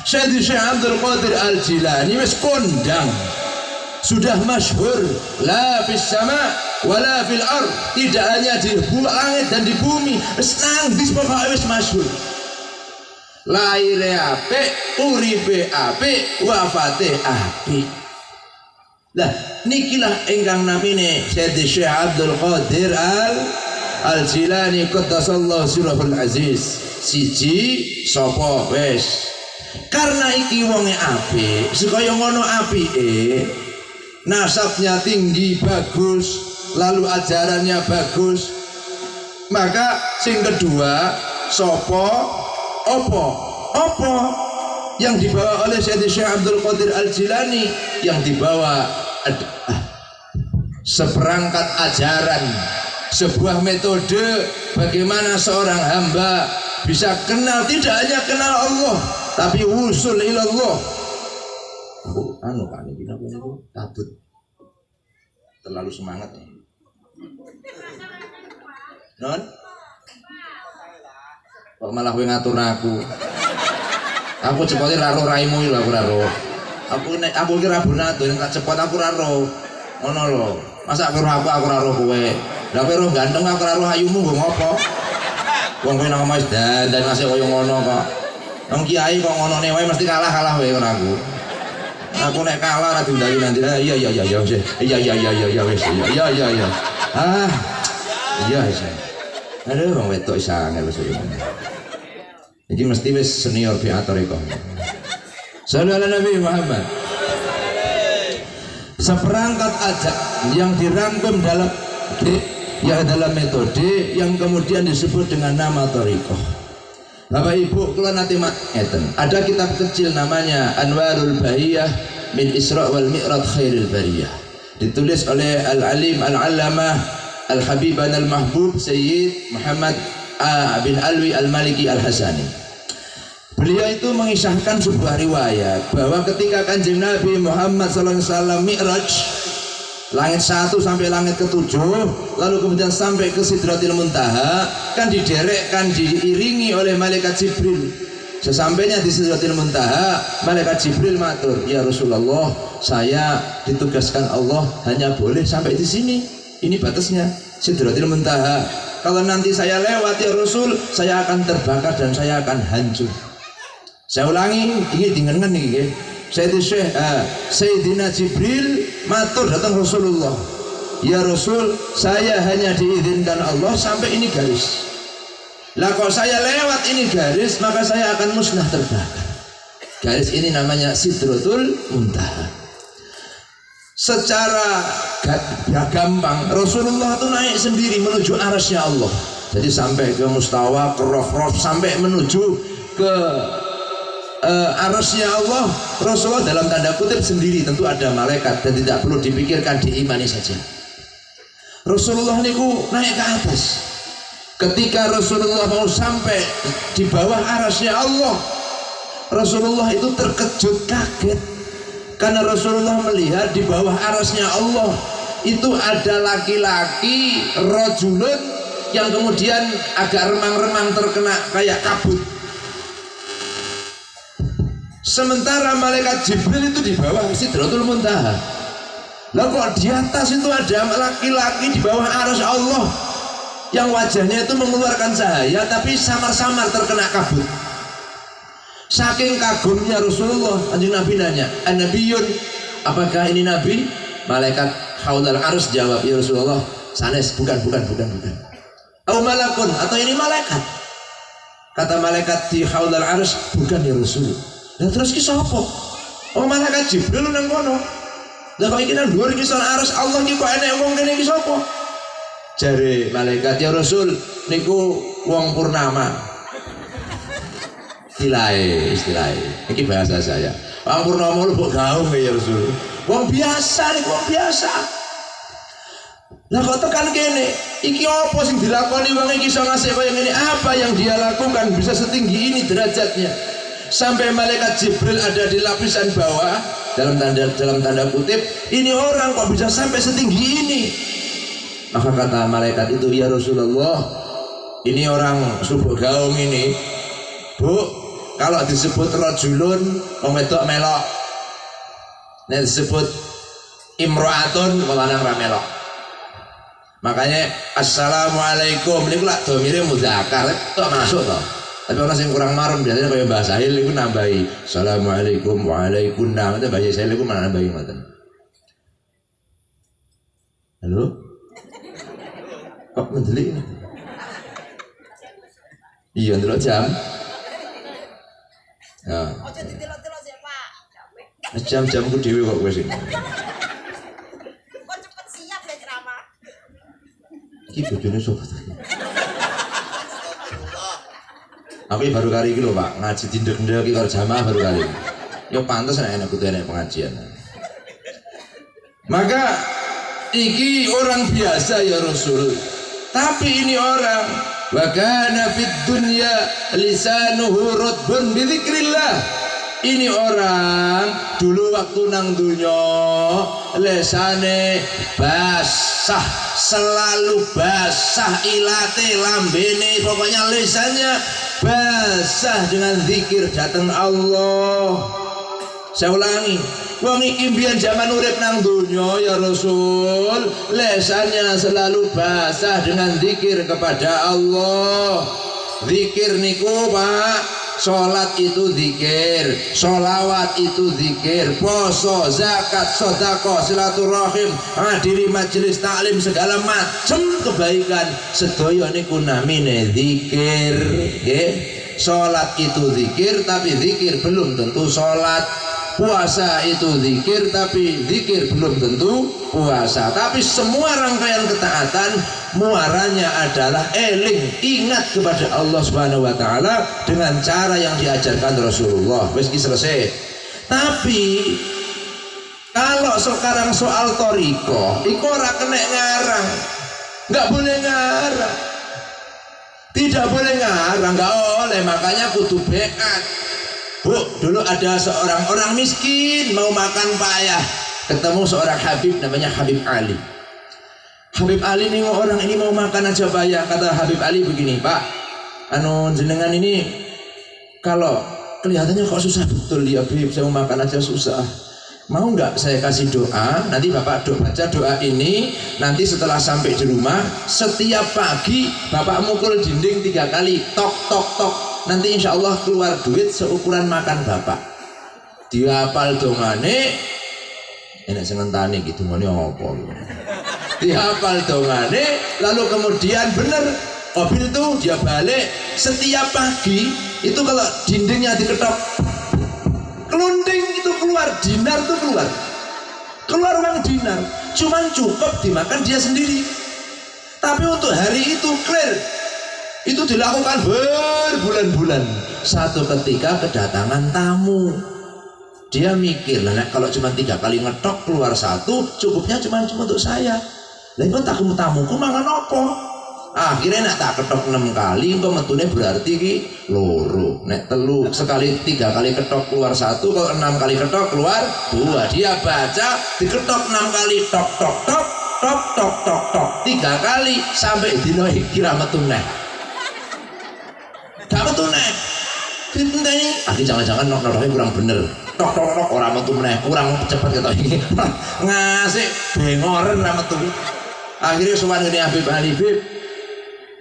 Syekh Abdul Qadir Al-Jilani wis kondang. Sudah masyhur la fis sama wala fil ard, tidak hanya di langit dan di bumi, wis nangis pokoke wis masyhur. Laire apik, uripe apik, wafate apik. Lah nikilah ingkang namine Syekh Abdul Qadir Al-Jilani qaddasallahu sirrahul aziz. Siji sapa wis. Karena iki wonge apik, supaya ngono apike nasabnya tinggi bagus, lalu ajarannya bagus, maka sing kedua sopo opo yang dibawa oleh Syekh Abdul Qadir Al-Jilani, yang dibawa seperangkat ajaran, sebuah metode bagaimana seorang hamba bisa kenal, tidak hanya kenal Allah tapi wusul ilallah. Pak ini kenapa itu takut terlalu semangat ya non kok malah kowe ngatur aku cepatnya raro raimu lho aku kira bonato yang tak cepat aku raro ngono lho masa aku raro kowe lha kowe ro ganteng aku raro ayumu nggo ngopo wong kowe nang omah dan masih koyo ngono kok nang kiai kok ngono wae mesti kalah kowe ora aku. Aku nek kalah ra diundali nanti. Iya wis. Iya wis. Iya. Ah. Iya wis. Aduh wong wedok sangar wis. Iki mesti wis senior bi atoriko. Sallallahu Nabi Muhammad. Seperangkat aja yang dirangkum dalam metode yang kemudian disebut dengan nama thariqah. Bapak Ibu, kalau nanti ngeten, ada kitab kecil namanya Anwarul Bahiyah min Isra wal Mi'raj Khairil Bariyah. Ditulis oleh Al-Alim Al-Allamah Al-Habiban Al-Mahbub Sayyid Muhammad bin Alwi Al-Maliki Al-Hasani. Beliau itu mengisahkan sebuah riwayat bahwa ketika Kanjeng Nabi Muhammad SAW Mi'raj langit 1 sampai langit ke-7, lalu kemudian sampai ke Sidratil Muntaha, kan diderekkan, diiringi oleh malaikat Jibril. Sesampainya di Sidratil Muntaha, malaikat Jibril matur, "Ya Rasulullah, saya ditugaskan Allah hanya boleh sampai di sini. Ini batasnya Sidratil Muntaha. Kalau nanti saya lewat ya Rasul, saya akan terbakar dan saya akan hancur." Saya ulangi, ini dengan ini. Sayyidina Jibril matur datang Rasulullah, "Ya Rasul, saya hanya diizinkan Allah sampai ini garis. Lah kalau saya lewat ini garis, maka saya akan musnah terbakar." Garis ini namanya Sidratul Muntaha. Secara gampang, Rasulullah itu naik sendiri menuju arasnya Allah. Jadi sampai ke Mustawa, ke Rof-Rof, sampai menuju ke arasnya Allah. Rasulullah dalam tanda kutip sendiri, tentu ada malaikat dan tidak perlu dipikirkan, diimani saja. Rasulullah niku naik ke atas. Ketika Rasulullah mau sampai di bawah arasnya Allah, Rasulullah itu terkejut, kaget, karena Rasulullah melihat di bawah arasnya Allah itu ada laki-laki rajulun yang kemudian agak remang-remang terkena kayak kabut. Sementara malaikat Jibril itu di bawah Sidratul Muntaha. Lah kok di atas itu ada laki-laki di bawah arasy Allah yang wajahnya itu mengeluarkan cahaya tapi samar-samar terkena kabut. Saking kagumnya Rasulullah, Kanjeng Nabi nanya, "An-Nabiyyun, apakah ini nabi?" Malaikat Haulal Arsy jawab, "Ya Rasulullah, sanes, bukan. Au malakun, atau ini malaikat?" Kata malaikat di Haulal Arsy, "Bukan ya Rasul." Lah terus ki sapa? Oh malaikat Jibril nang kono. Lah kok iki nang dhuwur iki son arsy Allah iki kok enek wong kene iki sapa? Jare malaikat, "Ya Rasul, niku wong purnama." Istilahnya. Iki bahasa saya. Wong purnama lu mbok gaung ya Rasul. Wong biasa niku, wong biasa. Lah kok tekan kene? Iki apa sing dilakoni wong iki iso ngasih kaya ngene? Apa yang dia lakukan bisa setinggi ini derajatnya? Sampai malaikat Jibril ada di lapisan bawah, dalam tanda kutip, ini orang kok bisa sampai setinggi ini? Maka kata malaikat itu, "Ya Rasulullah, ini orang subuh gaung ini, Bu, kalau disebut rajulun wong wedok melok, nek disebut imro'atun wong lanang ra melok. Makanya assalamualaikum niku lak domire muzakkar tok masuk toh. Tapi orang yang kurang marem biasanya kayak bahasa Sahil itu nambahi assalamualaikum waalaikumsalam, itu bahasa Sahil itu mana nambahi ngoten. Halo? Kok mendelik? Iya, ndelok jam. Ya. Ojo didelok-delok sik, Pak. Jam-jamku dhewe kok kowe sing. Kok cepet siap ya ceramah. Iki bojone sapa ta? Aku baru kali ini loh Pak, ngaji dindek-dindek kalau jamaah baru kali ini. Ya pantas enak kudu enak pengajian. Maka iki orang biasa ya Rasul. Tapi ini orang wa kana fid dunya lisanuhu radbun bi dzikrillah. Ini orang dulu waktu nang dunya lesane basah, selalu basah, ilate lambene, pokoknya lesannya basah dengan zikir datang Allah. Saya ulangi, wong iki mbiyen zaman urip nang dunya ya Rasul, lesannya selalu basah dengan zikir kepada Allah. Zikir niku Pak, sholat itu zikir, sholawat itu zikir, poso, zakat, sodako, silaturahim, hadiri majelis taklim, segala macam kebaikan sedaya niku namine zikir. Sholat itu zikir, tapi zikir belum tentu sholat. Puasa itu zikir, tapi zikir belum tentu puasa. Tapi semua rangkaian ketaatan muaranya adalah eling, ingat kepada Allah Subhanahu wa taala dengan cara yang diajarkan Rasulullah. Wis selesai. Tapi kalau sekarang soal thariqah, iku ora kena ngarang. Enggak boleh ngarang. Tidak boleh ngarang, enggak oleh, makanya kudu beat. Bu, dulu ada seorang orang miskin mau makan payah, ketemu seorang Habib namanya Habib Ali. Habib Ali nih orang ini mau makan aja payah. Kata Habib Ali begini, Pak, jenengan ini kalau kelihatannya kok susah betul ya Habib, saya mau makan aja susah. Mau nggak saya kasih doa? Nanti Bapak baca doa ini. Nanti setelah sampai di rumah, setiap pagi Bapak mukul dinding 3 kali, tok tok tok. Nanti insya Allah keluar duit seukuran makan Bapak. Dihafal dongane, enak sengentane gitu, ngene apa? Dihafal dongane, lalu kemudian bener mobil itu dia balik setiap pagi itu kalau dindingnya diketok, kelunding itu keluar, dinar itu keluar uang dinar, cuman cukup dimakan dia sendiri. Tapi untuk hari itu clear, itu dilakukan berbulan-bulan. Satu ketika kedatangan tamu, dia mikir, lah kalau cuma 3 kali ngetok keluar 1, cukupnya cuma untuk saya. Lah kok tamuku mangan apa? Akhirnya nak tak ketok 6 kali, engko metune berarti ki loro. Nek telu sekali 3 kali ketok keluar 1, kalau 6 kali ketok keluar 2. Dia baca diketok 6 kali tok tok tok tok tok tok tok 3 kali sampai dino iki ra metu neh. Gak metu neh. Ditenteni, jangan-jangan nok-noknya kurang bener. Tok tok tok ora metu neh, kurang cepet ketok iki. Ngasih bengoren ra metu. Akhirnya sowan ngene Habib Ali, Bib,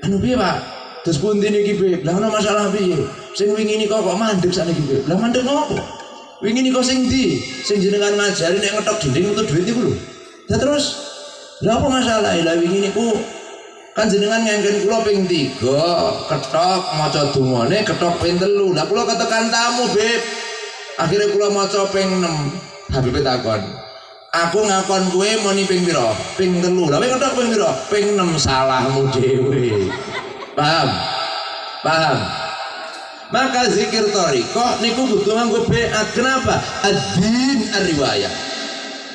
piye Pak? Terus pundi niki Bib? Lah ono masalah piye? Sing wingi nika kok mandeg sakniki Bib. Lah mandeg ngopo? Wingi nika sing ndi? Sing jenengan ngajari nek ngetok dinding untuk duit iku lho. Lah terus lha apa masalah? Lah wingi niku kan jenengan ngengken kula ping 3, ketok maca dungane, ketok ping 3. Lah kula ketekan tamu Bib. Akhirnya kula maca ping 6. Habib takon, aku ngakon kowe moni ping pira? Ping 3. Lah kowe ketok ping pira? Ping 6. Salahmu dhewe. Paham? Maka zikir thariqah niku kudu nganggo beat. Kenapa? Ad-din ar-riwayah.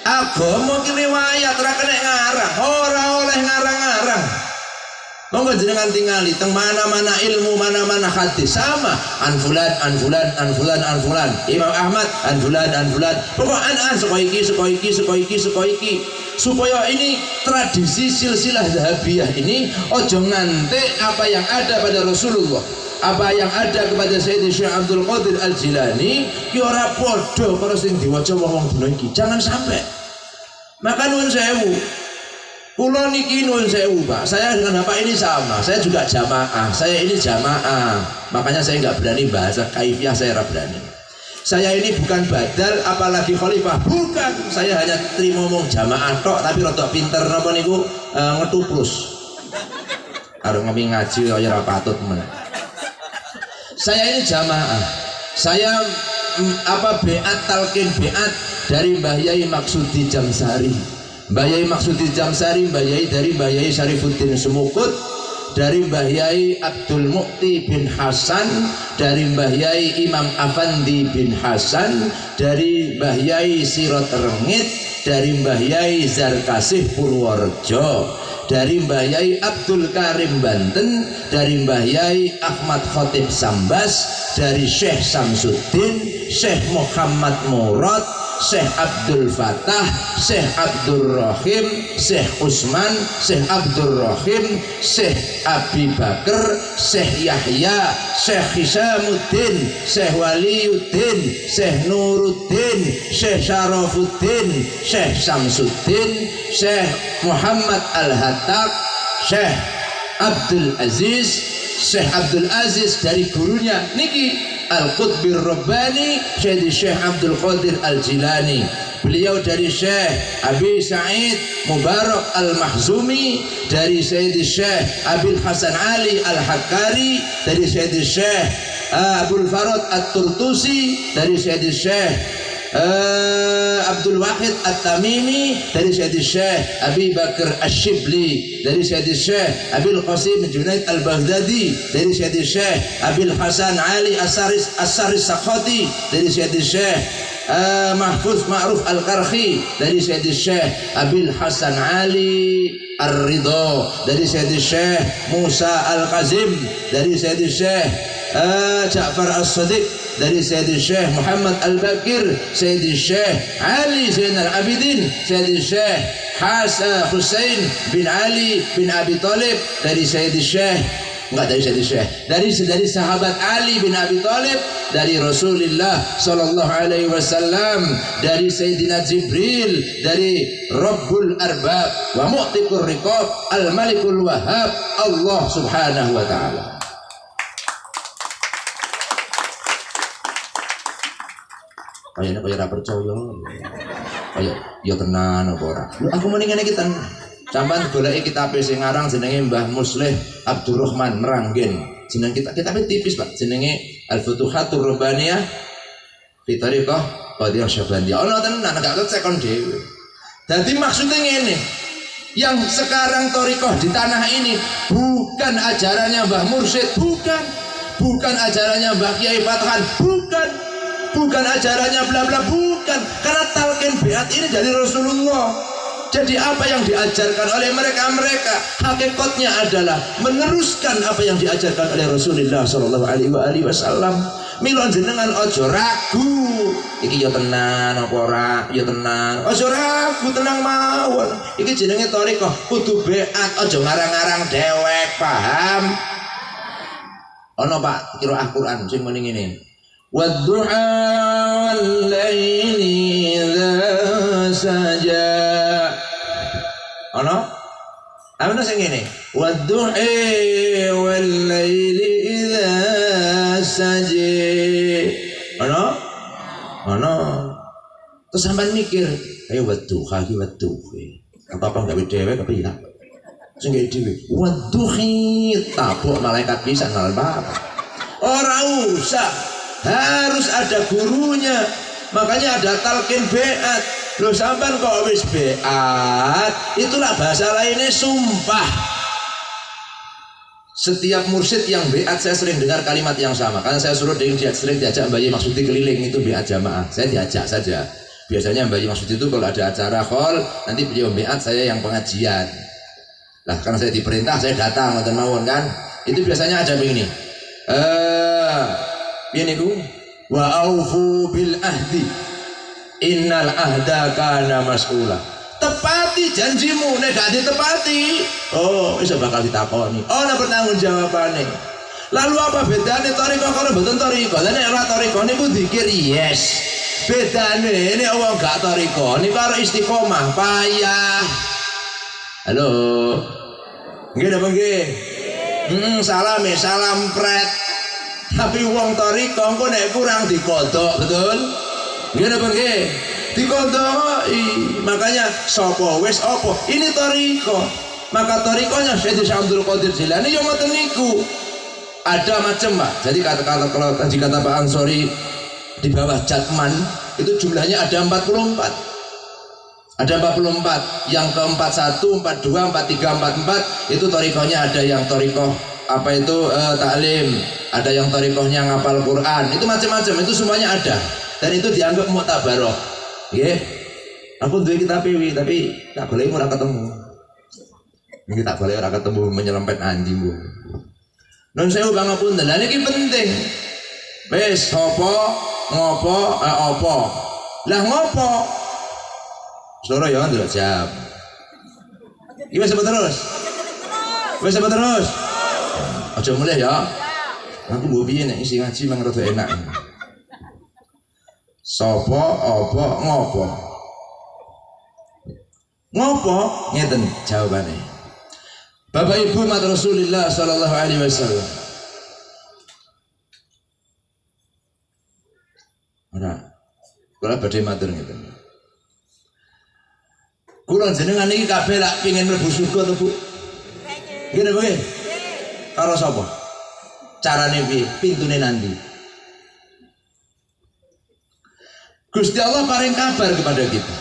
Agama ki riwayat, ora kena ngarang, ora oleh ngarang-ngarang. Monggo jenengan tingali teng mana-mana ilmu, mana-mana hadis sama anfulan Imam Ahmad anfulan pokok an sekoiki supaya ini tradisi silsilah zahabiyah ini ojo ngantek apa yang ada pada Rasulullah, apa yang ada kepada Sayyidi Syekh Abdul Qadir Al-Jilani ki ora padha karo sing diwaca wong dina iki. Jangan sampai. Maka nuwun sewu, kula niki nuwun sewu Pak, saya dengan Bapak ini sama, saya juga jamaah, saya ini jamaah, makanya saya nggak berani bahasa kaifiah, saya berani. Saya ini bukan badal, apalagi khalifah, bukan. Saya hanya terima ngomong jamaah tok, tapi rodok pinter napa niku ngetuplus. Arep ngaji kaya ora patut men. Saya ini jamaah, saya beat talqin beat dari Mbah Yai Maksudi Jamsari. Mbah Yai Maksudi Jamsari, Mbah Yai dari Mbah Yai Syarifuddin Semukut, dari Mbah Yai Abdul Mukti bin Hasan, dari Mbah Yai Imam Afandi bin Hasan, dari Mbah Yai Sirot Rengit, dari Mbah Yai Zarkasih Purworejo, dari Mbah Yai Abdul Karim Banten, dari Mbah Yai Ahmad Khotib Sambas, dari Syekh Samsuddin, Syekh Muhammad Murad, Syekh Abdul Fatah, Syekh Abdul Rahim, Syekh Usman, Syekh Abdul Rahim, Syekh Abi Bakar, Syekh Yahya, Syekh Hisamuddin, Syekh Waliuddin, Syekh Nuruddin, Syekh Syarafuddin, Syekh Samsuddin, Syekh Muhammad Al-Hattab, Syekh Abdul Aziz, Syekh Abdul Aziz dari gurunya niki Al-Qutbir Rabbani, Syekh Abdul Qadir Al-Jilani. Beliau dari Syekh Abi Sa'id Mubarak Al-Mahzumi, dari Syekh Abil Hasan Ali Al-Hakkari, dari Syekh Abdul Farad At-Turtusi, dari Syekh Abdul Wahid At-Tamimi, dari Syekh Abi Bakar Ash-Shibli, dari Syekh Abil Qasim Junaid Al-Baghdadi, dari Syekh Abil Hasan Ali As-Saris Sakhati, dari Syekh Mahfuz Ma'ruf Al-Karhi, dari Syekh Abil Hasan Ali Ar-Ridho, dari Syekh Musa Al-Kazim, dari Syekh Ja'far As-Shadiq, dari Sayyidi Syekh Muhammad Al-Bakir, Sayyidi Syekh Ali Zainal Abidin, Sayyidi Syekh Husain bin Ali bin Abi Thalib, dari Sayyidi Syekh dari sahabat Ali bin Abi Thalib, dari Rasulullah sallallahu alaihi wasallam, dari Sayyidina Jibril, dari Rabbul Arbab wa Mu'tiqur Riqab Al-Malikul Wahhab, Allah Subhanahu wa taala. Kayaknya kaya ora percaya. Kaya ya tenan apa ora. Aku mending ngene iki ten. Sampeyan goleki kitabe sing aran jenenge Mbah Muslih Abdurrahman Meranggen. Jeneng kitabe tipis, Pak. Jenenge Al-Futuhatur Rabbaniyah fi Thariqah Qadhiyah Syabandiyah. Ono tenan gak cek kon dhewe. Dadi maksudnya ngene. Yang sekarang thariqah di tanah ini bukan ajarannya Mbah Mursyid, bukan ajarannya Mbah Kiai Fathan, bukan ajarannya bla bla, bukan, karena talqin biat ini dari Rasulullah. Jadi apa yang diajarkan oleh mereka hakikatnya adalah meneruskan apa yang diajarkan oleh Rasulullah sallallahu alaihi wasallam. Mila jenengan aja ragu, iki ya tenan apa ora, ya tenan. Aja ragu, tenang mawon. Iki jenenge thariqah, kudu beat, aja ngarang-ngarang dewek, paham? Ana Pak qiraah Quran sing muni ngene. Wadduha wal-laili idza saja. Ana? Ana sing ngene. Wadduhi wal-laili idza saja. Ana. Terus sampean mikir, ayo wadduha iki wadduhi. Apa gawe dhewe kepiye? Sing gawe dhewe. Wadduhi tabuk malaikat pisan apa? Ora usah. Harus ada gurunya. Makanya ada talqin beat. Loh sampean kok wis beat, itulah bahasa lainnya sumpah. Setiap mursyid yang beat saya sering dengar kalimat yang sama. Karena saya sering diajak Mbak Yai Maksudi keliling, itu beat jamaah. Saya diajak saja. Biasanya Mbak Yai Maksudi itu kalau ada acara khol, nanti beliau beat, saya yang pengajian. Lah karena saya diperintah, saya datang ngoten mawon kan. Itu biasanya ada begini. Ini ku wa aufu bil ahdi innal ahda kana mas'ula. Tepati janjimu, nek gak ditepati iso bakal ditakoni, ana pertanggung jawabane. Lalu apa bedane thariqah karo mboten thariqah? Lah nek ora thariqah niku dzikir yes. Bedane nek wong gak thariqah niku karo istiqomah payah. Halo. Nggih napa nggih? Salam pret. Tapi wong thariqah engko nek kurang dikodhok, betul? Nggih napa nggih? Dikodhoki. Makanya sapa wis apa? Ini thariqah. Maka thariqahnya Syekh Abdul Qadir Jilani yo ngoten niku. Ada macam, Pak. Jadi kata-kata kalau tadi kata Pak Ansori di bawah Jatman itu jumlahnya ada 44. Ada 44. Yang ke-41, 42, 43, 44 itu thariqahnya ada yang thariqah apa itu taklim, ada yang thariqahnya ngapal Quran, itu macam-macam, itu semuanya ada dan itu dianggap muktabaroh. Nggih. Aku duwe kitab iki tapi tak goleki ora ketemu. Iki tak goleki ora ketemu menyelempet anjing, Bu. Nun sewu pangapunten. Lah niki penting. Wis apa ngopo apa. Lah ngopo? Saudara ya ndelok jam. Iki wis apa terus? Wis apa terus? Aja mulai ya. Aku mbok piye nek isi ngaji mang rada enak. Sapa apa ngopo? Ngopo? Ngeten jawabane. Bapak Ibu mat Rasulullah sallallahu alaihi wasallam. Ora. Kula badhe matur ngeten. Kula jenengan iki kabeh lak pengin mlebu surga to, Bu? Nggih napa nggih? Karo sapa? Carane piye? Pintune nanti. Gusti Allah paring kabar kepada kita.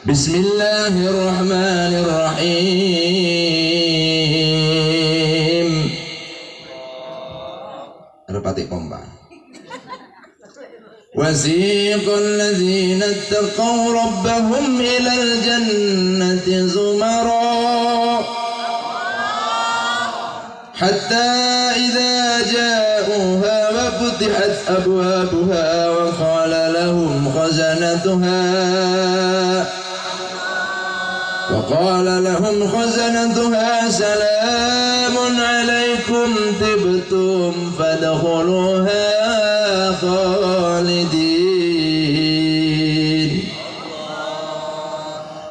Bismillahirrahmanirrahim. Repati kompa. Wasiqal ladzina ittaqaw rabbahum ilal jannati zumara hatta idza ja'uha فتحت أبوابها وقال لهم خزنتها سلام عليكم طبتم فادخلوها خالدين.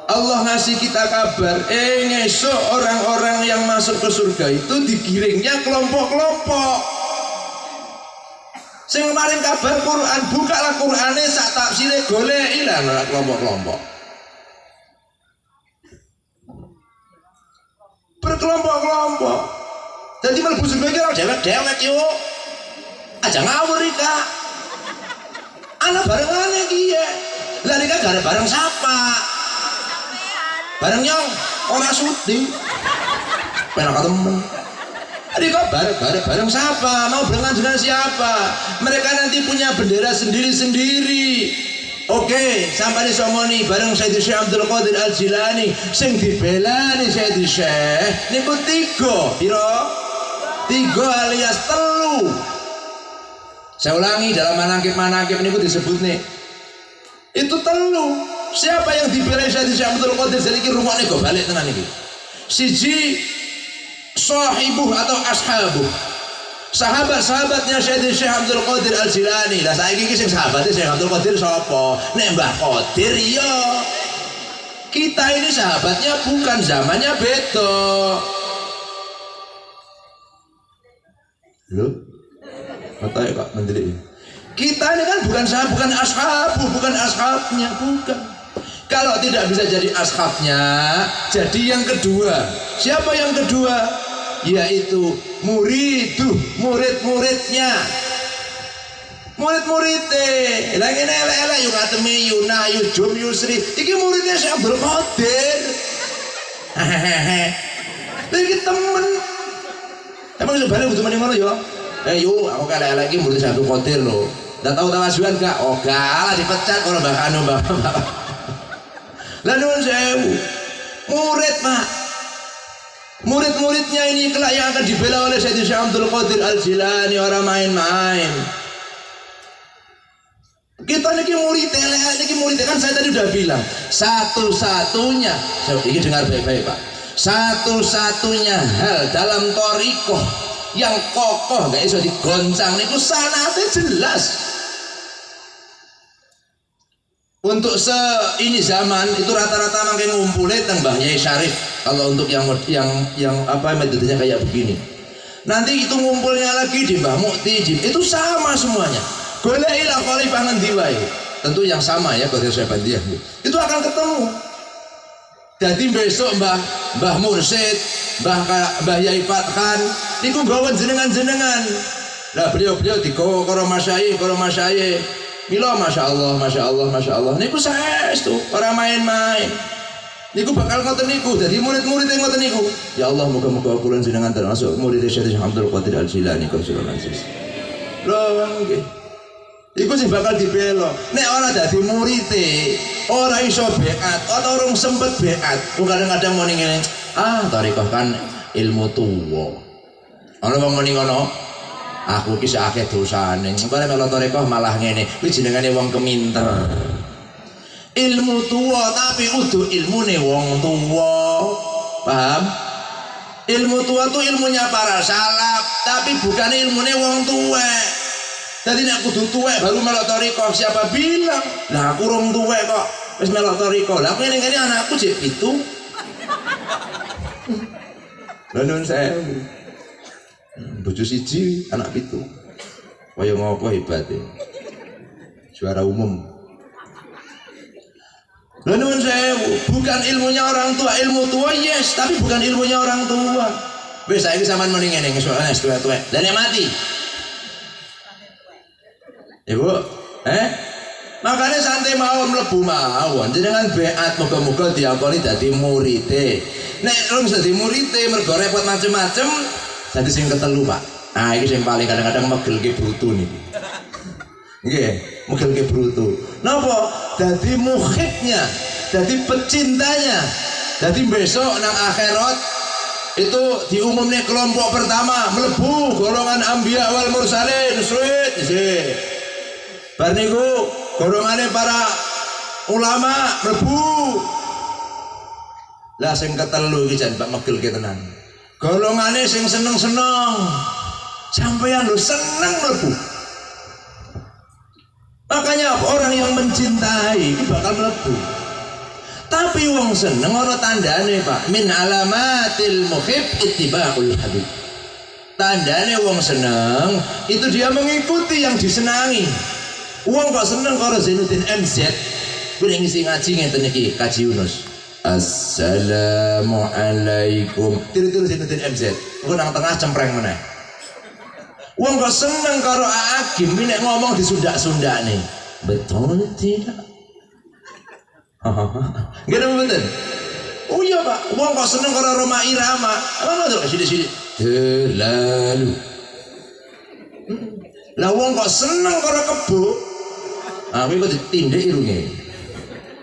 Allah ngasih kita kabar, ngesok orang-orang yang masuk ke surga itu digiringnya kelompok-kelompok. Sing maring kabar Quran, bukalah Qurane sak tafsire goleki lah kelompok-kelompok. Berkelompok-kelompok. Jadi mlebu surga iki ora dewek-dewek yo. Aja ngawur iki, Kak. Ana barengane iki ya. Lah nika gara bareng sapa? Bareng nyong ora syuting. Penak ketemu. Nika bareng siapa? Mau barengan dengan siapa? Mereka nanti punya bendera sendiri-sendiri. Oke, sampai disomoni bareng Sayyidi Syekh Abdul Qadir Al-Jilani sing dibelani Sayyidi Syekh niku 3, piro? 3 alias 3. Saya ulangi, dalam manakib niku disebut nih. Itu 3. Siapa yang dibelai Sayyidi Syekh Abdul Qadir jadi iki rungokne go balik tenan iki. Siji sahibuh atau ashabuh, sahabat-sahabatnya Sayyidi Syekh Abdul Qadir Al-Jilani. Lah saiki iki sing sahabate Syekh Abdul Qadir sapa? Nek Mbah Qadir ya. Kita ini sahabatnya bukan, zamannya beda. Loh? Katanya Kak Menteri. Kita ini kan bukan ashabu, bukan ashabnya, bukan. Kalau tidak bisa jadi ashabnya, jadi yang kedua. Siapa yang kedua? Yaitu murid-muridnya. Murid-muridnya. Lah ngene elek-elek yo ngatemi Yuna, Yujum, Yusri. Iki muridnya Syekh Abdul Qadir. Iki temen. Emang sebalik butuh mending ngono yo. Yuk, aku elek-elek iki murid Syekh Abdul Qadir lho. Ndak tahu tawasuan gak? Oh, gak lah dipecat kalau Mbak Anu, Mbak. Lah nuwun sewu. Murid, Pak. Murid-muridnya ini kelak yang akan dibela oleh Sayyidi Syekh Abdul Qadir Al-Jilani, orang main-main. Kita niki murid, niki murid kan saya tadi udah bilang, satu-satunya, ini dengar baik-baik Pak. Satu-satunya hal dalam thariqah yang kokoh gak iso digoncang niku sanate jelas. Untuk ini zaman itu rata-rata makin ngumpulnya teng Mbah Yai Syarif. Kalau untuk yang apa metodenya kayak begini, nanti itu ngumpulnya lagi di Mbah Mukti itu sama semuanya. Goleilah khalifah ngendi wae. Tentu yang sama ya Qadir Syabandiyah. Itu akan ketemu. Jadi besok Mbah Mursid, Mbah Yai Fathan niku nggawa jenengan-jenengan. Lah beliau-beliau digawa karo masyayikh. Mila masya Allah. Niku saestu ora main-main. Niku bakal ngoten niku. Jadi murid-murid yang ngoten niku. Ya Allah, muga-muga kula jenengan termasuk murid Syekh Abdul Qadir Al-Jilani Qausul Aziz. Lho nggih. Iku sing bakal dibela. Nek ora dadi murite, ora iso beat atau urung sempet beat. Kadang-kadang muni ngene, thariqah kan ilmu tuwa. Ana wong muni ngono. Aku ki akeh dosane. Engko nek melu thariqah malah ngene. Kuwi jenengane wong keminter. Ilmu tuwa tapi kudu ilmune wong tuwa. Paham? Ilmu tua itu ilmunya para salaf, tapi bukan ilmunya wong tua. Jadi nek kudu tuwek baru melok thariqah, siapa bilang? Lah aku rong tuwek kok wis melok thariqah. Lah aku ngene-ngene anakku jek 7. Lah nun sewu. Bojo siji, anak 7. Kaya ngopo hebate. Juara umum. Lah nun sewu, bukan ilmunya orang tua, ilmu tua yes, tapi bukan ilmunya orang tua. Wis saiki sampean mending ngene soalnya tuwek-tuwek. Dan yang mati. Ibu, makanya santai mawon mlebu mawon. Jenengan beat moga-moga diakoni dadi murite. Nek ora bisa dadi murite mergo repot macem-macem, dadi sing ketelu, Pak. Nah, iki sing paling kadang-kadang megelke brutu niki. Nggih, megelke brutu. Napa? Dadi mukhibnya, dadi pecintanya. Dadi besok nang akhirat itu diumumnya kelompok pertama mlebu golongan anbiya wal mursalin, suwit Bar niku golongane para ulama mlebu. Lah sing ketelu iki jan Pak Megel ki tenan. Golongane sing seneng-seneng. Sampeyan lho seneng mlebu. Makanya orang yang mencintai itu bakal mlebu. Tapi wong seneng ana tandane, Pak. Min alamatil muhib ittiba'ul habib. Tandane wong seneng itu dia mengikuti yang disenangi. Wong kok seneng karo Zainuddin MZ. Kuwi ngisi ngaji ngeten iki, Kaji Yunus. Assalamualaikum. Tiru-tiru Zainuddin MZ. Engko nang tengah cempreng meneh. Wong kok seneng karo Agim iki nek ngomong disundak-sundakne. Betul tidak? Gak ada bener. Oh iya Pak, wong kok seneng karo Roma Irama. Apa tuh sini-sini? Terlalu. Lah wong kok seneng karo Kebo. Ah, kuwi kok ditindik irunge.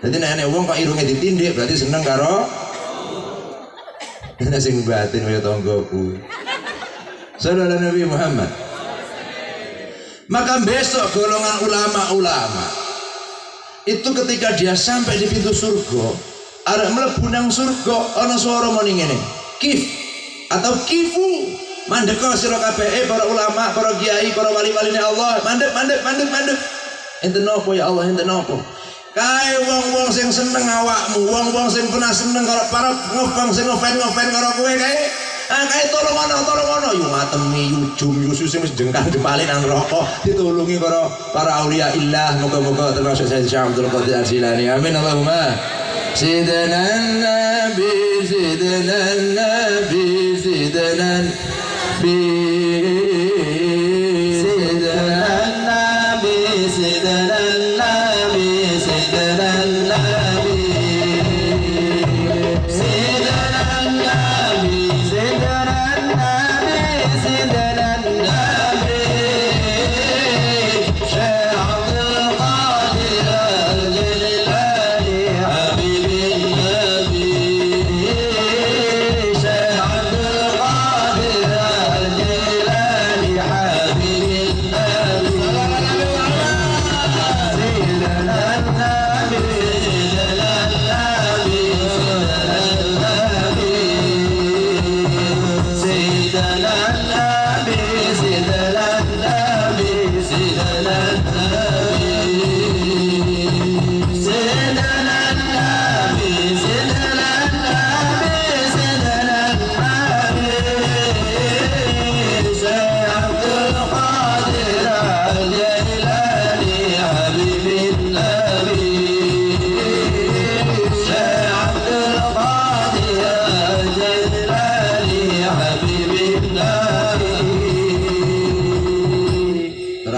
Dadi nek wong kok irunge ditindik berarti seneng karo nek sing batin kaya tanggoku. Saudara Nabi Muhammad. Maka besok golongan ulama-ulama itu ketika dia sampai di pintu surga, arek mlebu nang surga ana swara muni ngene, kif atau kifu, mandeka sira kabeh para ulama, para kiai, para wali-waline Allah, mandek. Enten napa ya Allah, enten napa? Kae wong-wong sing seneng awakmu, wong-wong sing pernah seneng karo para ngofeng sing ngofen karo kowe kae. Kae tolong ana yo ngatemi ujum Yesus sing wis jengkang jempale nang neraka ditulungi karo para aulia illah. Moga-moga termasuk Syekh Abdul Qadir Al-Jilani. Amin Allahumma. Sayyidina Nabi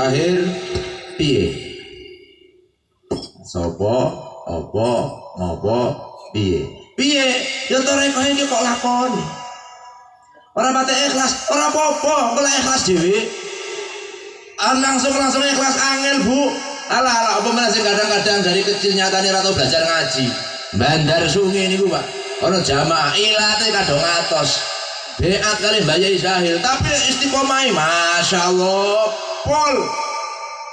terakhir piye? Sopo, opo, ngopo, piye? Piye? Ya toreko iki kok lakoni. Ora pate ikhlas, ora apa-apa, kok ikhlas dhewe. Langsung ikhlas angel, Bu. Alah apa meneh sing kadang-kadang dari kecil nyatane ra tau belajar ngaji. Bandar Sungai niku, Pak. Ana jamaah ilate kadang atos. Beat kali Mbak Yai Sahil, tapi istiqomah masyaallah. Pol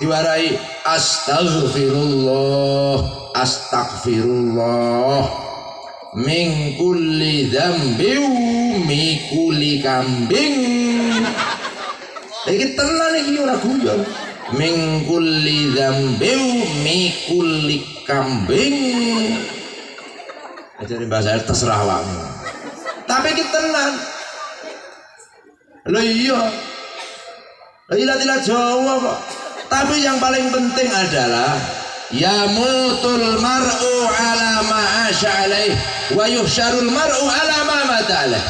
diwarai astagfirullah min kulli dzambi mikuli kambing. Iki tenan iki ora guyon. Min kulli dzambi mikuli kambing. Ajari bahasa terserah wae. Tapi iki tenan. Lho iya. Ilah Jawa kok. Tapi yang paling penting adalah yamutul mar'u ala ma asya alaih wa yuhsyarul mar'u ala ma mata alaih.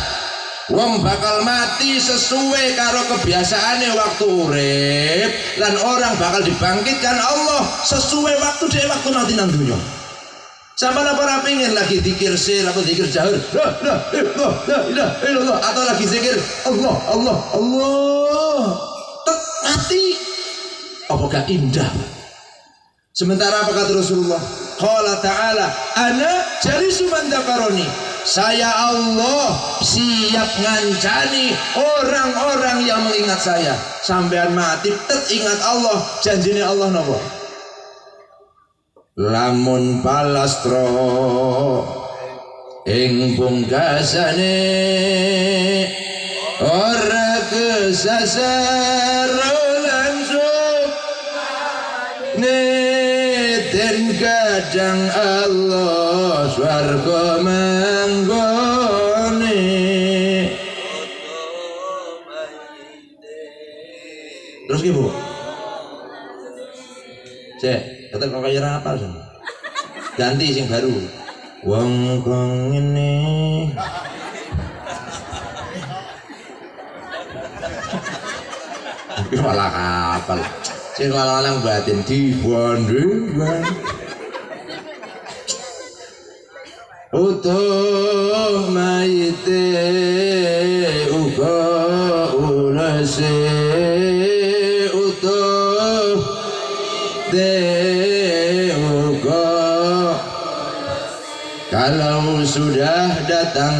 Wong bakal mati sesuai karo kebiasaane waktu urip, lan orang bakal dibangkitkan Allah sesuai waktu mati nang dunya. Sama ora pengen lagi zikir sir atau zikir jahar, la ilaha illallah, atau lagi zikir Allah mati, apakah indah? Sementara apa kata Rasulullah? Qala ta'ala ana jalisu man dzakaroni, saya Allah siap ngancani orang-orang yang mengingat saya. Sampean mati tet ingat Allah, janjine Allah napa? Lamun palastro ing pungkasane ora kesasar langsung neten kadang Allah swarga manggone. Terus ki Bu cek kata kok kaya apa sih ganti sing baru wong kang ngene iki malah kapal sing lalang batin dibanding utuh mayite uga ulase utuh uga kalau sudah datang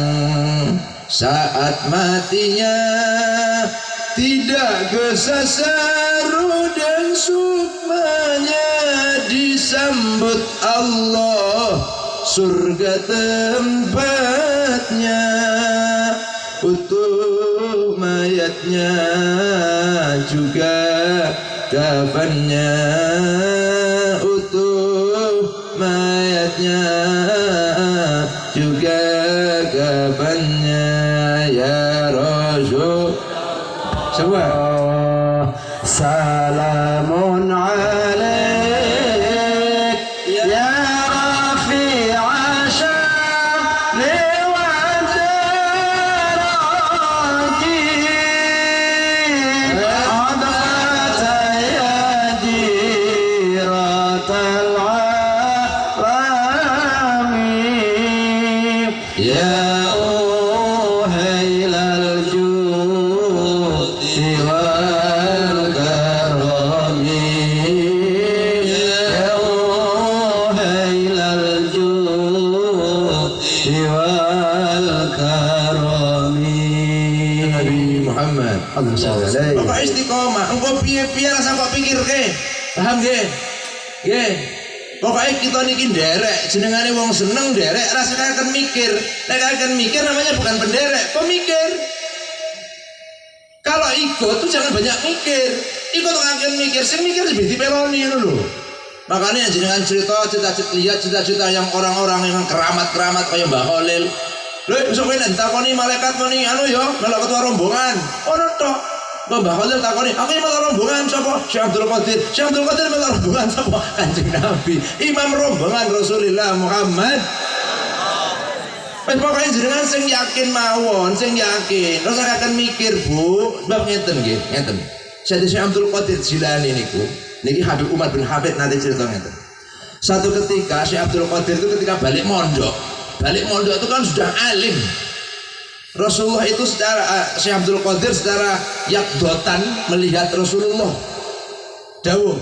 saat matinya tidak kesasar dan sukmanya disambut Allah surga tempatnya utuh mayatnya juga kafannya utuh mayatnya juga kafannya ya Rasul semua salamun alaik ya rafi'a sya'ni wa daraki adfata ya diratal alami ya Pokok istiqomah, engko piye-piye rasa kok pikirke. Paham nggih? Nggih. Pokoke kita niki nderek, jenengane wong seneng nderek rasane akan mikir. Nek akan mikir namanya bukan penderek, pemikir. Kalau ikut tuh jangan banyak mikir. Ikut akan mikir, sing mikir lebih dipeloni ngono lho. Makanya jenengan cerita lihat cita-cita yang orang-orang yang keramat-keramat kayak Mbah Khalil. Lho besok kowe takoni malaikat muni anu ya, melok ketua rombongan. Ono tok. Mbah Khalil takoni, "Aku melok rombongan sapa?" Syekh Abdul Qadir. Syekh Abdul Qadir melok rombongan sapa? Kanjeng Nabi, imam rombongan Rasulullah Muhammad. Wis pokoke jenengan sing yakin mawon, sing yakin. Ora usah akan mikir, Bu. Sebab ngeten nggih, ngeten. Syekh Abdul Qadir Jilani niku, niki Habib Umar bin Habib nanti cerita ngeten. Satu ketika Syekh Abdul Qadir itu ketika balik mondok itu kan sudah alim. Rasulullah itu secara Syekh Abdul Qadir secara yakdotan melihat Rasulullah. Dawuh,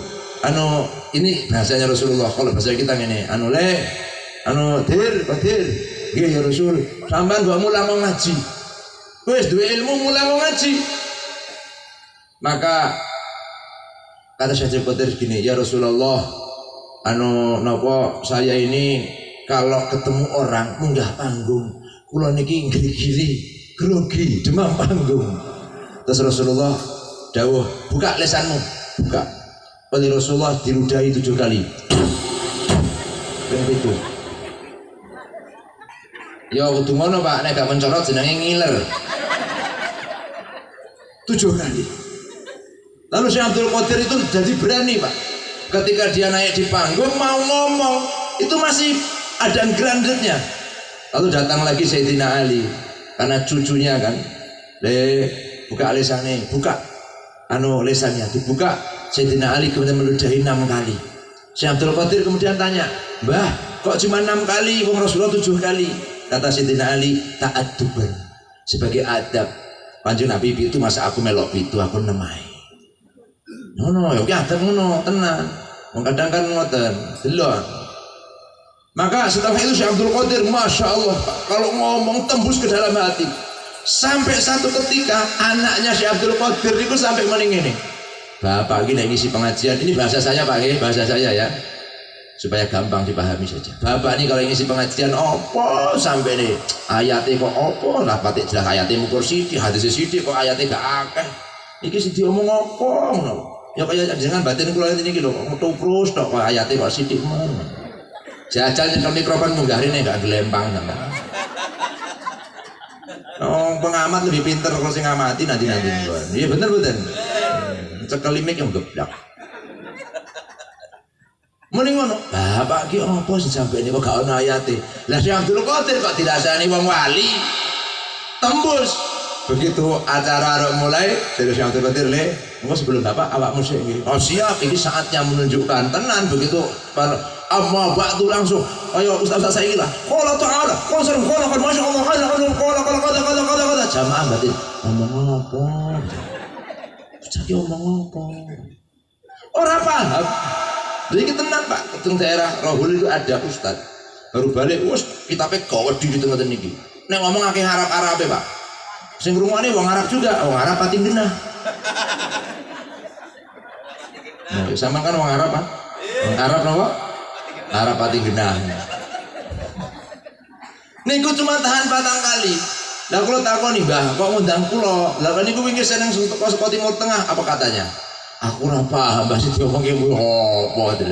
ini bahasanya Rasulullah. Kalau bahasa kita ngene, dir, nggih ya Rasul, sampean mbok mulang ngaji. Wis duwe ilmu mulang ngaji. Maka kata Syekh Abdul Qadir gini, ya Rasulullah, napa saya ini kalau ketemu orang munggah panggung, kula niki gili-gili, grogi, demam panggung. Terus Rasulullah dawuh, buka lesanmu, buka. Oleh Rasulullah diludahi 7 kali. Ben itu. Ya kudu ngono Pak, nek gak mencorot jenenge ngiler. 7 kali. Lalu Syekh Abdul Qadir itu jadi berani Pak. Ketika dia naik di panggung mau ngomong, itu masih ada grandetnya. Lalu datang lagi Sayyidina Ali, karena cucunya kan, buka lesannya, buka lesannya, dibuka. Sayyidina Ali kemudian meludahi 6 kali. Syekh Abdul Qadir kemudian tanya, Mbah, kok cuma 6 kali, wong Rasulullah 7 kali? Kata Sayyidina Ali, ta'adduban, sebagai adab. Kanjeng Nabi itu masa aku melok itu, aku nemai. No, ya adab ngono, tenan. Kadang kan ngoten, delok. Maka setelah itu Syekh Abdul Qadir, Masya Allah, kalau ngomong tembus ke dalam hati. Sampai satu ketika anaknya Syekh Abdul Qadir itu sampai mending ini, Bapak ini ngisi pengajian, ini bahasa saya Pak, bahasa saya ya, supaya gampang dipahami saja. Bapak ini kalau ngisi pengajian, opo sampai nih ayatnya kok opo lah, patik jelas ayatnya mukur sidik, hadis sidik kok ayatnya gak akeh. Iki sih diomong opo, ya kayak jangan batin kulo ini gitu, mutukrus kok ayatnya kok sidik mana. Jajal nyekel mikrofon munggah ini gak gelempang sama. Oh, pengamat lebih pinter kalau sing ngamati nanti. Iya bener. Cekel mic yang geblak. Mending ngono. Bapak ki opo sing sampe niku gak ono ayate. Lah Syekh Abdul Qadir kok dirasani wong wali. Tembus. Begitu acara mulai dari Syekh Abdul Qadir engko sebelum Bapak awakmu sik iki. Oh siap, ini saatnya menunjukkan tenan begitu amma ba'du langsung. Ayo ustaz saya lah. Qala ta'ala, qala qala masyaallah qala jamaah batin. Ngomong apa? Jadi ngomong apa? Ora paham. Jadi tenan Pak, teng daerah Rohul itu ada ustaz. Baru balik wis kitabe gawedi di tengah niki. Nek ngomong akeh Arab-Arabe Pak. Sing ngrungokne wong Arab juga, wong Arab pati genah. Nah, sama kan wong Arab Pak? Wong Arab napa? Arab pati genah. Niku cuma tahan patang kali. Lah kula takoni, Mbah, kok ngundang kula? Lah niku wingi seneng saka Timur Tengah, apa katanya? Aku ora paham Mbah sing diomongke opo to.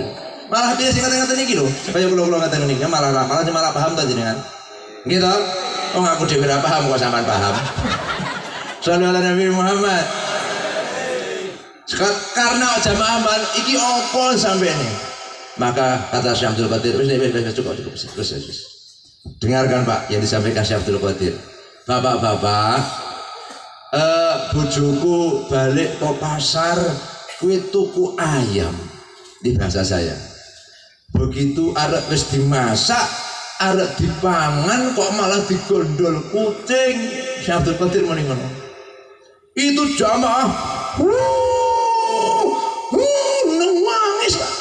Malah pilih sing ngaten iki lho, supaya kula ngaten niki malah paham ta jenengan. Nggih to? Wong aku dhewe ora paham kok sampean paham. Sallallahu alaihi Nabi Muhammad. Karena jamaah man iki opo sampeyan. Maka kata Syekh Abdul Qadir, cukup. Terus. Dengarkan Pak yang disampaikan Syekh Abdul Qadir. Bapak-bapak, bojoku balik ke pasar, kuwi tuku ayam di bahasa saya. Begitu arek wis dimasak, arek dipangan kok malah digondol kucing. Syekh Abdul Qadir muni ngono. Itu jamaah nangis Pak.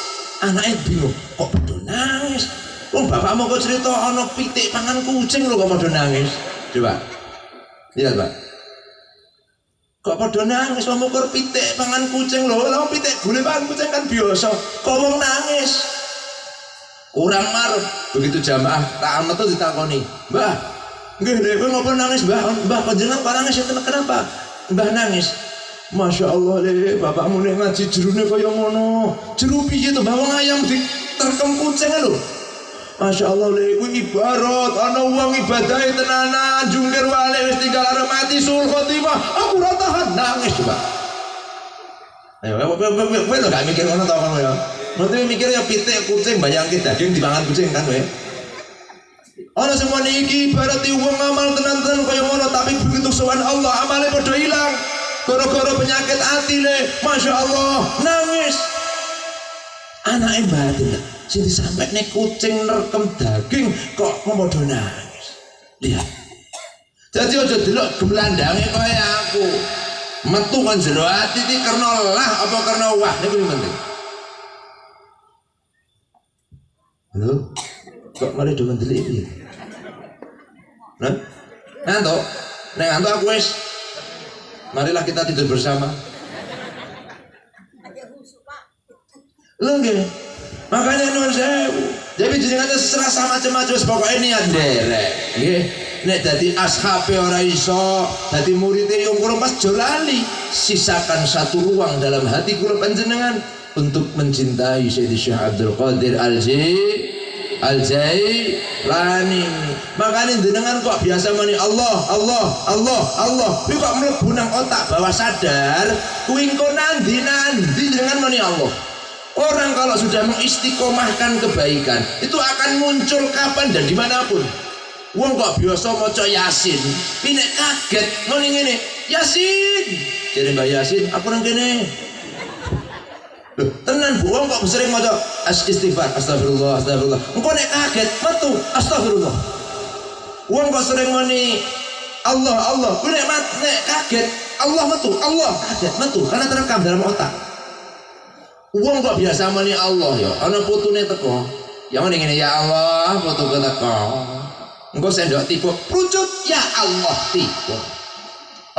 Anaknya bingung, kok pada nangis? Wong bapak mau kok cerita ana pitik pangan kucing lho kok pada nangis. Coba lihat Pak, kok pada nangis wong ukur pitik pangan kucing lho. Lah pitik gule pangan kucing kan biasa, kok wong nangis kurang maruf. Begitu jamaah tak amat tuh ditakoni, Mbah nggih kowe ngopo nangis Mbah panjenengan kok nangis kenapa Mbah nangis? Masya Allah bapakmu nek ngaji jerune kaya ngono. Jeru piye to Mbah wong ayam diterkem kucing lho. Masya Allah kuwi ibarat ana wong ibadahe tenanan jungkir wale wis tinggal arep mati sul khotimah. Aku ora tahan nangis coba. Ayo kowe lho gak mikir ngono to kono ya. Berarti mikir ya pitik kucing bayangke daging dipangan kucing kan kowe. Ana semua iki ibarat wong amal tenan-tenan kaya ngono tapi begitu sowan Allah amale padha ilang. Gara-gara penyakit hati Masya Allah nangis. Anaknya batin sing disampaikan kucing nerkem daging kok ngomodo nangis. Lihat. Jadi aja delok gemlandange kaya aku. Metu kan jero ati iki karena lah apa karena wah niku penting. Halo. Kok malah do mendelik iki? Nah? Ngantuk. Nek ngantuk aku wis marilah kita tidur bersama. Lho nggih. Makanya nuwun sewu. Jadi jenengan serasa macam-macam pokoke niat nderek. Nggih. Nek dadi ashabe ora iso, dadi murid yang kurang pas jolali. Sisakan satu ruang dalam hati kula panjenengan untuk mencintai Sayyidi Syekh Abdul Qadir Al-Jailani. Makanya jenengan kok biasa muni Allah. Kuwi kok mlebu nang otak bawah sadar, kuwi engko nandi jenengan muni Allah. Orang kalau sudah mengistiqomahkan kebaikan, itu akan muncul kapan dan dimanapun. Wong kok biasa maca Yasin, pinek kaget muni ngene, Yasin. Jadi Mbak Yasin, aku nang kene. Loh, tenan Bu, wong kok sering maca istighfar, astagfirullah. Engko nek kaget metu astagfirullah. Wong kok sering muni Allah, kuwi nek kaget Allah metu, Allah kaget metu karena terekam dalam otak. Wong kok biasa muni Allah ya, ana putune teko. Yang ngene ya Allah, foto teko. Engko sendok tiba, prucut ya Allah tiba.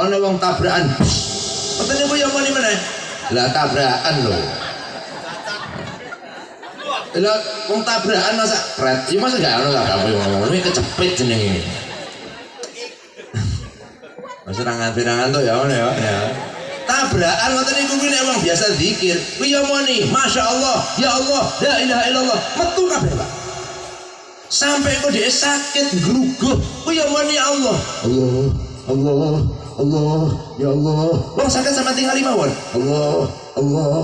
Ana wong tabrakan. Mboten niku ya muni meneh. Lah tabrakan lho. Lah wong tabrakan masa kret. Ya masa gak ono lah kamu ngomong iki kecepit jenenge. Masa rangan-rangan tuh ya ngono ya. Tabrakan ngoten niku kuwi nek wong biasa zikir. Kuwi ya muni, masyaallah, ya Allah, la ilaha illallah. Metu kabeh, Pak. Sampai kok dia sakit gruguh, kuwi ya muni Allah. Allah, ya Allah. Wong sakit sama tinggal 5 won. Allah.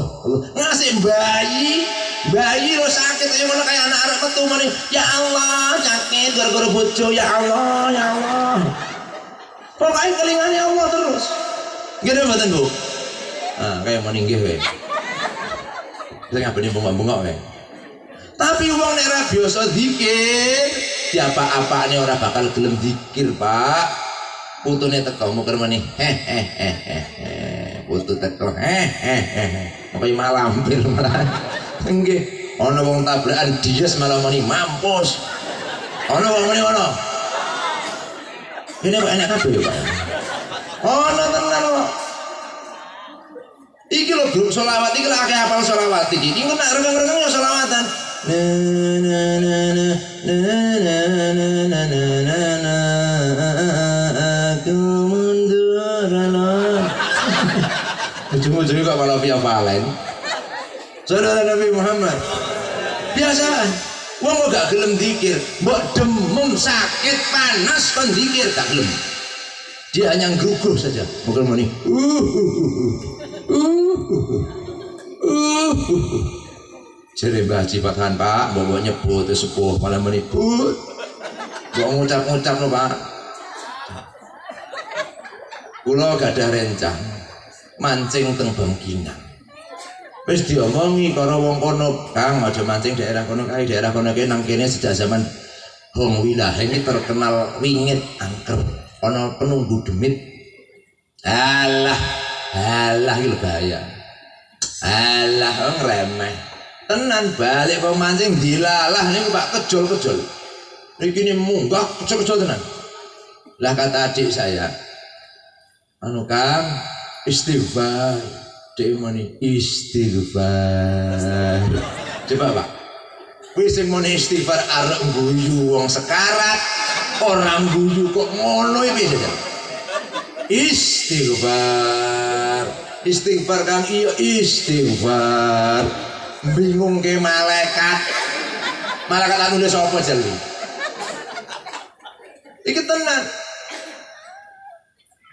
Ngasih bayi lo sakit aja mana kayak anak-anak metu muni, ya Allah, sakit gara-gara bojo, ya Allah. Pokoknya kelingannya Allah terus. Gede mboten, Bu? Nah, kayak mau ninggih we. Saya ngabeni bunga-bunga we. Tapi wong nek ra biasa zikir, diapa-apane ora bakal gelem zikir, Pak. Putune teko muker meni. Putu teko. Pokoke malah hampir malah. Nggih, ana wong tabrakan dies malah meni mampus. Ana wong meni ngono. Ini kok enak kabeh, Pak. Ana tenan kok. Iki lho grup selawat iki lak akeh hafal selawat iki. Iki nek rengeng-rengeng ya selawatan. Aku mundur alon. Ujung-ujungnya kok malah via Valen. Saudara Nabi Muhammad. Biasaan. Wong kok gak gelem zikir, mbok demam sakit panas kon zikir gak gelem. Dia hanya ngruguh saja. Mungkin muni. Jere Mbah Haji Fathan, Pak, bawa nyebut sepuh malah muni but. Mbok ngucap-ngucap lho, Pak. Kula gadah rencang mancing teng Bangkinang. Wis diomongi karo wong kono, Kang, aja mancing daerah kono kae, daerah kono kae nang kene sejak zaman Hong Wilah ini terkenal wingit angker, ana penunggu demit. Alah iki lho bahaya. Alah remeh. Tenan balik pemancing dilalah niku Pak kejol-kejol. Niki ne munggah kejol-kejol tenan. Lah kata adik saya, anu Kang, istighfar. Moni istighfar. Coba Pak. Wis sing muni istighfar arep guyu wong sekarat, orang guyu kok ngono iki piye? Istighfar Kang, iya istighfar. Bingung ke malaikat. Malaikat anu nulis apa jeli? Iki tenan.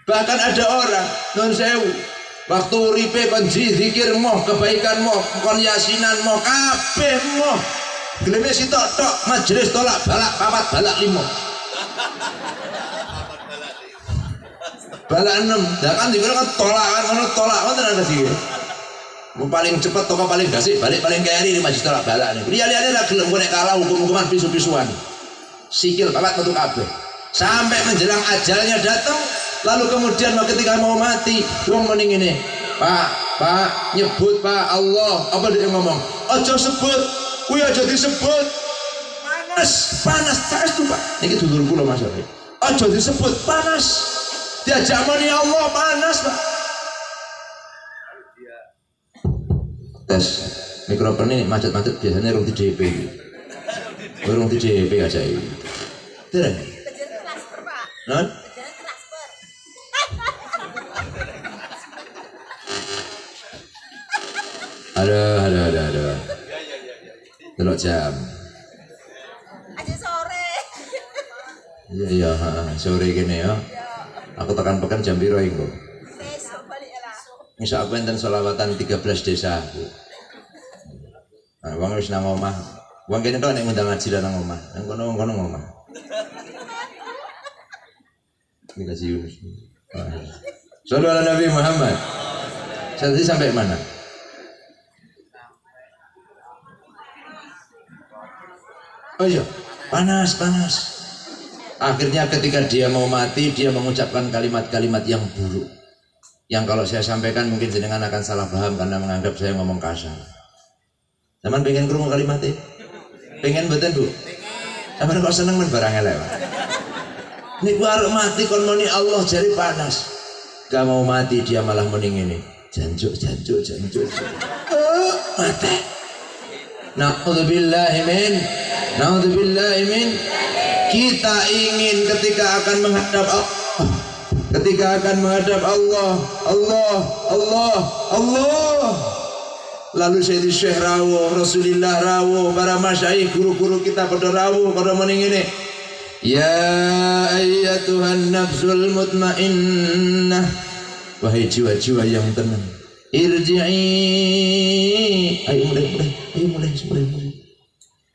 Bahkan ada orang non sewu waktu uripe kon zikir moh kebaikan moh kon yasinan moh kabeh moh geleme sitok tok majelis tolak balak 4 balak 5 balak 6 dah kan dikira kan tolak tenan tadi mau paling cepet toko paling gasik balik paling keri di majelis tolak balak nih lihat-lihatnya lah gelem nek kalah hukum-hukuman pisu-pisuan sikil babat metu kabeh sampai menjelang ajalnya datang. Lalu kemudian ketika mau mati, wong mending ini, Pak, nyebut Pak Allah, apa dia ngomong? Ojo sebut, kuwi aja disebut. Panas tuh Pak. Niki dulur kula Mas. Ojo disebut panas. Diajak mani Allah panas Pak. Tes mikrofon ini macet-macet biasanya rung di DP. Rung di DP aja ini. Tidak. Non? Ada. Delok jam. Aja sore. Iya, sore gini ya. Aku tekan pekan jam piro iku? Besok balik lah. Insya Allah enten selawatan 13 desa. Nah, wong wis nang omah. Wong kene tok nek ngundang ngaji nang omah. Nang kono omah. Dikasih Yunus. Saudara Nabi Muhammad. Tadi sampai mana? Oh iya, panas. Akhirnya ketika dia mau mati, dia mengucapkan kalimat-kalimat yang buruk. Yang kalau saya sampaikan mungkin jenengan akan salah paham karena menganggap saya ngomong kasar. Zaman pengen krungu kalimatnya? Pengen mboten Bu? Sampeyan kok seneng men barang elek. Niku arep mati kon muni Allah jari panas. Gak mau mati dia malah muni ngene. Janjuk. Mati. Naudzubillahi min. Kita ingin ketika akan menghadap Allah. Lalu Sayyidi Syekh rawuh, Rasulullah rawuh, para masyayikh guru-guru kita pada rawuh, pada muni ngene. Ya ayyatuhan nafsul mutmainnah, wahai jiwa-jiwa yang tenang, irji'i, ayo mulai.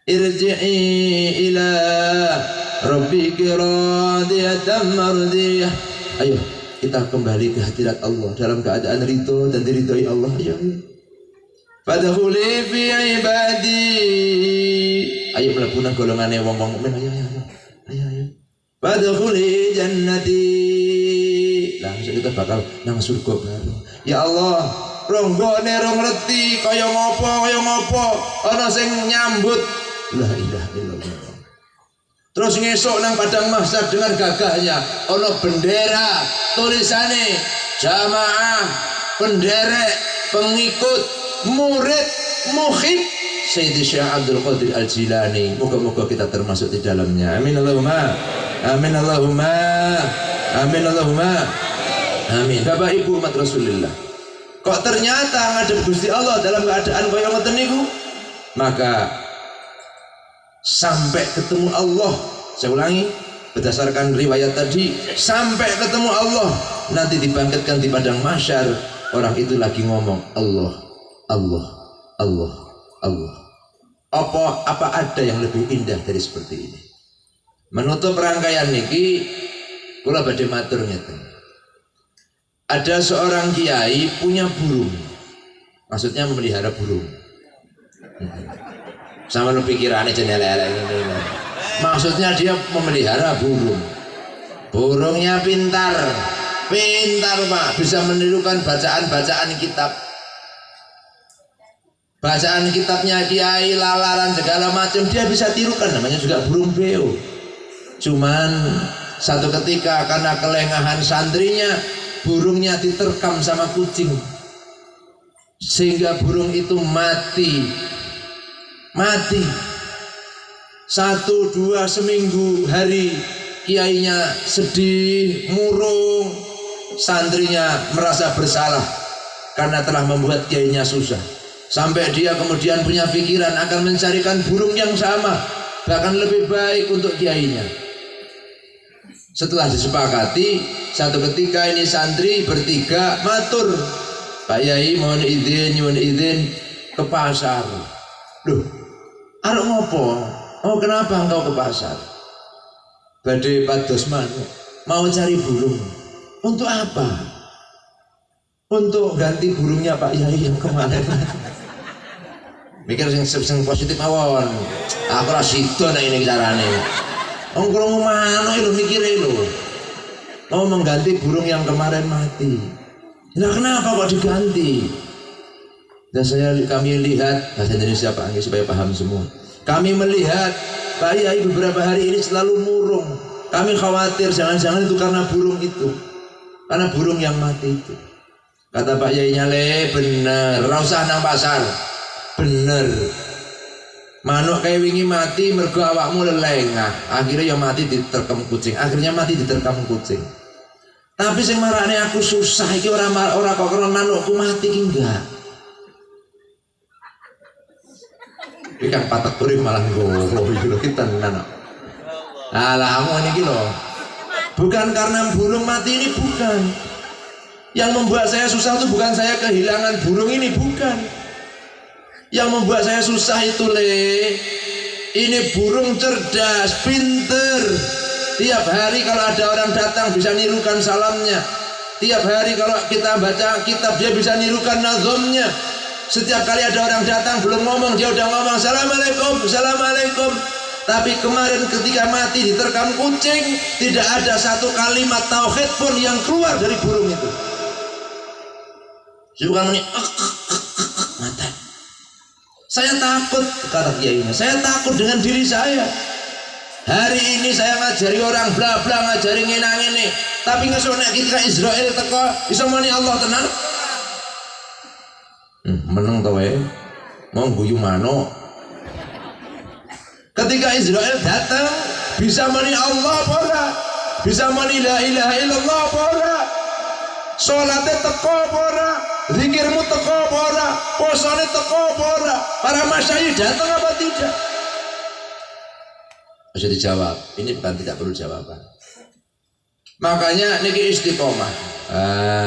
Irji'i ila rabbiki radiyatan mardiyah. Ayo kita kembali ke hadirat Allah dalam keadaan ridho dan diridhoi Allah. Ayo. Fadkhuli fi ibadi. Ayo mlebu nang golongane wong-wong mukmin. Ayo. Fadkhuli jannati. Lah kita bakal nang surga baru. Ya Allah, ronggone rong reti kaya ngopo ana sing nyambut la ilaha illallah. Terus ngesuk nang padang mahsyar dengan gagahnya ana bendera tulisane jamaah penderek pengikut murid mukhib Sayyidi Syekh Abdul Qadir Al-Jilani. Moga-moga kita termasuk di dalamnya. Amin Allahumma. Amin. Bapak Ibu umat Rasulullah, kok ternyata ngadep Gusti Allah dalam keadaan kaya ngoten niku, maka sampai ketemu Allah. Saya ulangi, berdasarkan riwayat tadi, sampai ketemu Allah, nanti dibangkitkan di padang mahsyar, orang itu lagi ngomong Allah. Apa ada yang lebih indah dari seperti ini? Menutup rangkaian niki, kula badhe matur ngeten. Ada seorang kiai punya burung, maksudnya memelihara burung. Sama lu pikirannya jenelele ini. Maksudnya dia memelihara burung. Burungnya pintar Pak, bisa menirukan bacaan kitab. Bacaan kitabnya kiai, lalaran segala macam dia bisa tirukan, namanya juga burung beo. Cuman satu ketika karena kelengahan santrinya, burungnya diterkam sama kucing, sehingga burung itu mati. 1, 2 seminggu hari kiainya sedih, murung, santrinya merasa bersalah karena telah membuat kiainya susah. Sampai dia kemudian punya pikiran akan mencarikan burung yang sama, bahkan lebih baik untuk kiainya. Setelah disepakati, satu ketika ini santri bertiga matur, Pak Yai mohon izin, nyuwun izin ke pasar. Loh, arep ngopo? Oh, kenapa engkau ke pasar? Badhe pados manuk, mau cari burung. Untuk apa? Untuk ganti burungnya Pak Yai yang kemarin. Mikir sing positif mawon. Aku ora sida nek ini carane. Wong krungu manuk lho mikire lho. Mau mengganti burung yang kemarin mati. Nah, kenapa kok diganti? Dan kami lihat bahasa Indonesia Pak Anggi supaya paham semua. Kami melihat Pak Yai beberapa hari ini selalu murung. Kami khawatir jangan-jangan itu karena burung itu. Karena burung yang mati itu. Kata Pak Yainya, bener, ora usah nang pasar. Bener. Manuk kayak wingi mati mergo awakmu lelengah. Akhirnya yang mati diterkam kucing. Tapi sing marane aku susah iki ora kok karena manukku mati iki enggak. Iki kan patek urip malah ngono iki lho kita tenan. Alah ngono iki lho. Bukan karena burung mati ini, bukan. Yang membuat saya susah itu bukan saya kehilangan burung ini, bukan. Yang membuat saya susah itu ini burung cerdas, pinter. Tiap hari kalau ada orang datang bisa nirukan salamnya. Tiap hari kalau kita baca kitab dia bisa nirukan nazomnya. Setiap kali ada orang datang belum ngomong dia udah ngomong Assalamualaikum. Tapi kemarin ketika mati diterkam kucing, tidak ada satu kalimat tauhid pun yang keluar dari burung itu. Bukan ini mata. Saya takut, kata kiainya, saya takut dengan diri saya. Hari ini saya ngajari orang bla bla, ngajari ngene-ngene, tapi ngesone ketika Israel teko iso muni Allah tenan. Meneng to wae. Mau guyu mano. Ketika Israel datang bisa muni Allah apa ora? Bisa muni la ilaha illallah apa ora? Salate teko apa ora? Zikirmu teko apa ora? Posone teko apa ora? Para masyayikh datang apa tidak? Bisa dijawab. Ini bukan tidak perlu jawaban. Makanya niki istiqomah.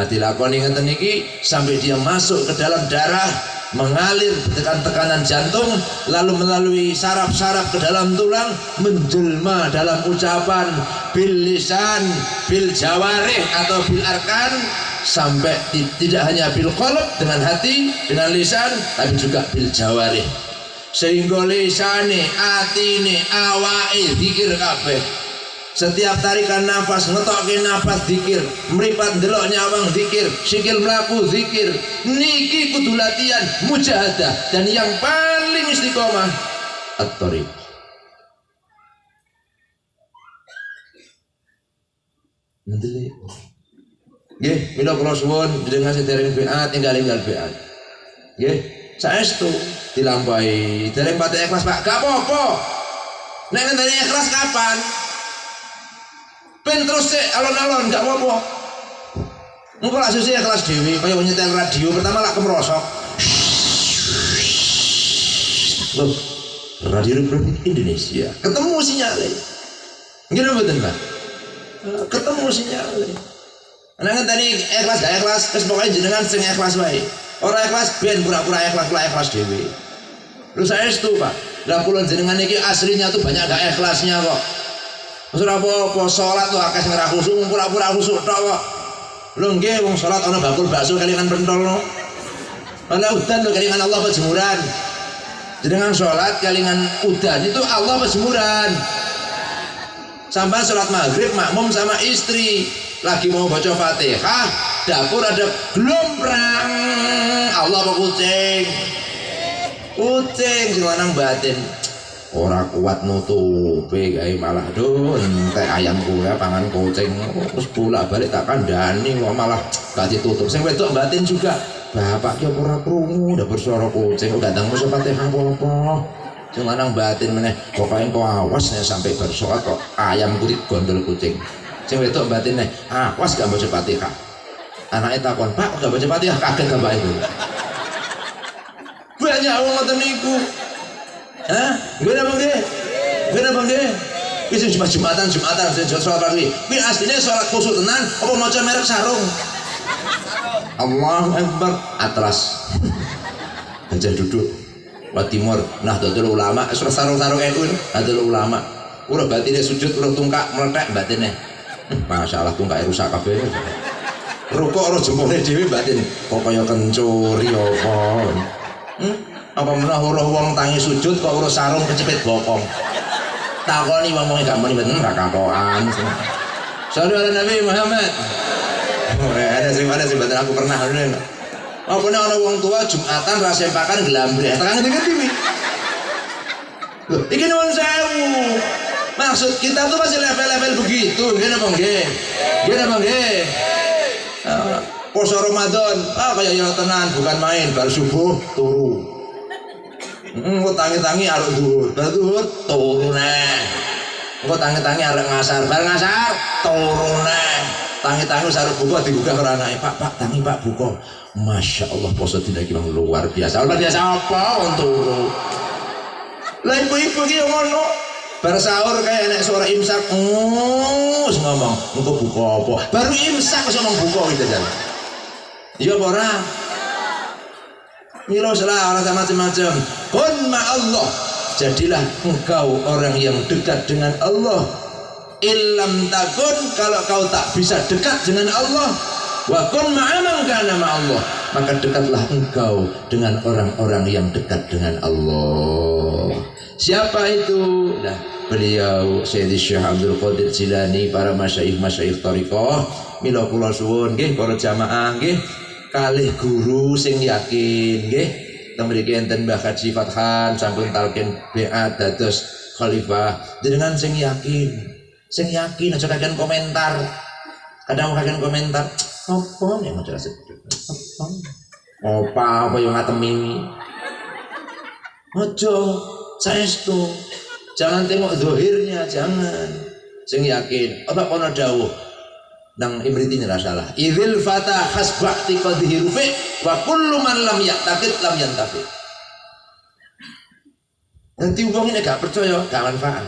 Dilakoni ngeten niki sampai dia masuk ke dalam darah, mengalir tekanan jantung, lalu melalui saraf-saraf ke dalam tulang, menjelma dalam ucapan bil lisan, bil jawarih atau bil arkan, sampai tidak hanya bil qalb dengan hati, dengan lisan, tapi juga bil jawarih. Sehingga lisane, atine, awake zikir kabeh. Setiap tarikan nafas, ngetokke nafas zikir, mripat ndelok nyawang zikir, sikil mlaku zikir. Niki kudu latihan mujahadah, dan yang paling istiqomah at-thariq. Ndelok. Nggih, mila kula suwun jenengan sedereng beat tinggal beat. Nggih, saestu dilampahi. Dereng pati ikhlas, Pak. Gak apa-apa. Nek ngenteni ikhlas kapan? Ben terus sik alon-alon gak apa-apa. Engko lak susah ikhlas dhewe kaya nyetel radio pertama lak kemrosok. Loh, Radio Republik Indonesia. Ketemu sinyale. Nggih mboten, Pak? Ketemu sinyale. Nek ngenteni ikhlas gak ikhlas, wis pokoke jenengan sing ikhlas wae. Ora ikhlas ben pura-pura ikhlas dhewe. Lu saestu, Pak. Lah kula jenengan iki aslinya tuh banyak gak ikhlasnya kok. Ora apa-apa, salat tuh akeh sing ora khusuk, pura-pura khusuk tok kok. Lho nggih wong salat ana bakul bakso kelingan pentolno. Ana udan lho kelingan Allah pejemuran. Jenengan salat kelingan udan itu Allah pejemuran. Sampai salat maghrib makmum sama istri lagi mau baca Fatihah, dapur ada glomprang. Allah apa kucing? Kucing sing lanang batin. Ora kuat nutupi gawe malah entek ayam kuwe pangan kucing terus bolak-balik tak kandhani kok malah gak ditutup. Sing wedok batin juga. Bapak ki ora krungu ndak bersuara kucing kok gandang mesti Fatihah apa-apa. Sing lanang batin meneh pokoke kok awas nek sampai bar salat kok ayam kuwi gondol kucing. Sing wedok batin neh awas gak baca Fatihah. Anake takon, "Pak, gak baca Fatihah?" Kaget bapak itu. Banyak wong ngoten niku. Hah? Gue apa nggih? Iki sing Jumatan sing sholat pagi. Kuwi asline sholat khusyuk tenan apa maca merek sarung? Allahu Akbar atras. Gajah duduk. Wa timur Nahdlatul Ulama, sarung-sarung NU Nahdlatul Ulama. Ora batine sujud, ora tungkak meletek batine. Masyaallah tungkake rusak kabeh. Rukuk ora jempole dhewe batin. Kok kaya kencuri apa? Apa menah weruh wong tangi sujud kok weruh sarung kecepit bokong. Takoni wong-wong gak muni mboten ra katokan. Sallu ala Nabi Muhammad. Ada sing mboten aku pernah ngene. Apa nek ana wong tua Jumatan ra sempakan glambreh. Tekan ngerti iki. Loh, iki nuwun sewu. Maksud kita tuh masih level-level begitu, nggih napa nggih? Nggih napa nggih? Poso Ramadan, kaya ya tenan bukan main, bar subuh turu. Engko tangi-tangi arep dhuwur turu neh. Engko tangi-tangi arep ngasar, bar ngasar turu neh. Tangi-tangi arep buka digugah karo anake, Pak, tangi Pak buka. Masya Allah poso dina iki luar biasa. Luar biasa apa wong turu? Lah ibu-ibu ki yo ngono. Bar sahur kayak nek suara imsak, wis ngomong, engko buka apa? Baru imsak wis ngomong buka gitu jan. Iya apa ora? Milo salah orang macam-macam. Kun ma Allah, jadilah engkau orang yang dekat dengan Allah. Illam takun, kalau kau tak bisa dekat dengan Allah, wa kun ma'aman kana ma'allah, maka dekatlah engkau dengan orang-orang yang dekat dengan Allah. Siapa itu? Nah, beliau Sayyidi Syekh Abdul Qadir Jilani, para masyayikh thariqah. Mila kula suwun nggih para jamaah nggih kalih guru sing yakin nggih, teng mriki enten Mbah Haji Fathan sampun talqin beat dados khalifah. Jenengan sing yakin aja kakek komentar. Kadang kakek komentar, apa yang mau jelas apa yang ngatemi. Ojo saestu. Jangan tengok zahirnya, jangan. Sing yakin, apa kono dawuh nang imriti ini salah. Idzil fata hasba'ti qadhi rufi wa kullu man lam yaqtaqid lam yantafi. Nanti wong ini gak percaya, gak manfaat.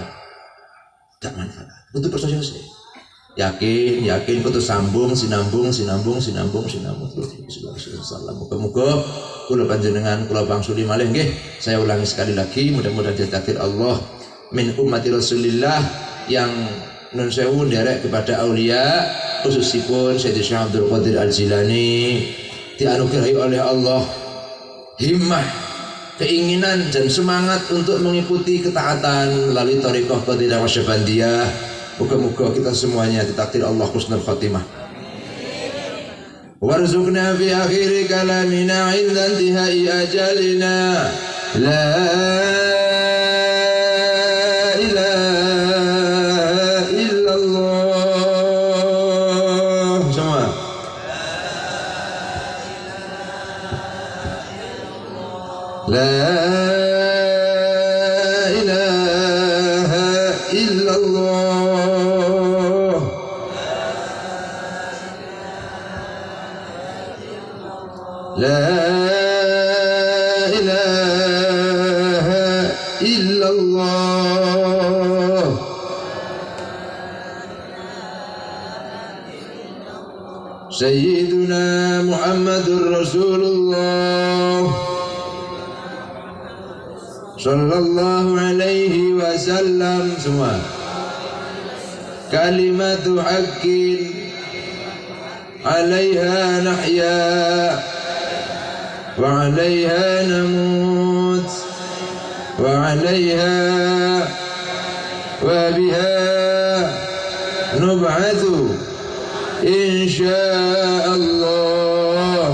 Butuh percaya sih. Yakin kudu sambung sinambung muga-muga kula panjenengan kula bangsuli malih nggih. Saya ulangi sekali lagi, mudah-mudahan ditakdir Allah min ummati Rasulillah yang nun sewu nderek kepada aulia khususipun Sayyidi Syekh Abdul Qadir Al-Jilani dianugerahi oleh Allah himmah, keinginan dan semangat untuk mengikuti ketaatan melalui thariqah Qadilah Wasyabandiyah. Moga-moga kita semuanya ditakdir Allah husnul khatimah. Warzuqna fi akhir kalamina 'inda intihai ajalina. La ilaha illallah. Semua. La ilaha illallah. La ilaha illallah. Sayyiduna Muhammadur Rasulullah sallallahu alaihi wasallam. Semua. Kalimatu haqqin 'alaiha nahya وعليها نموت وعليها وبها نبعث إن شاء الله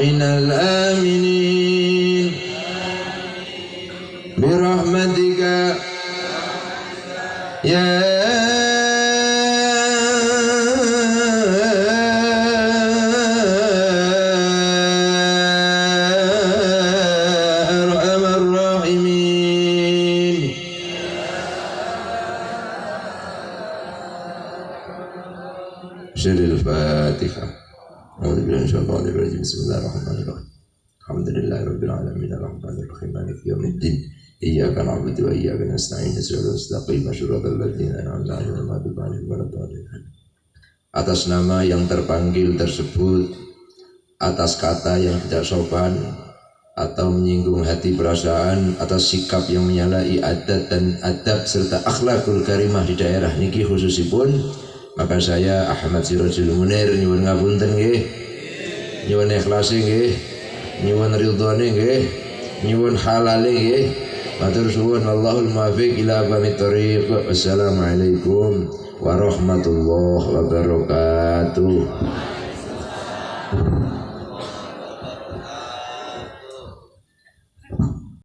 من الآمنين برحمتك يا Al-Fatihah. Bismillahirrahmanirrahim. Alhamdulillahirabbil alamin arrahmanir rahim maliki yaumiddin. Iyyaka na'budu wa iyyaka nasta'in ihdinas siratal mustaqim. Atas nama yang terpanggil tersebut, atas kata yang tidak sopan atau menyinggung hati perasaan, atas sikap yang menyalahi adat dan adab serta akhlakul karimah di daerah niki khususipun, maka saya Ahmad Sirajul Munir nyuwun ngapunten nggih, nyuwun ikhlase nggih, nyuwun ridhone nggih, nyuwun halale nggih. Matur suwun, wallahul muwaffiq ila aqwamit thoriq. Wassalamualaikum warahmatullahi wabarakatuh.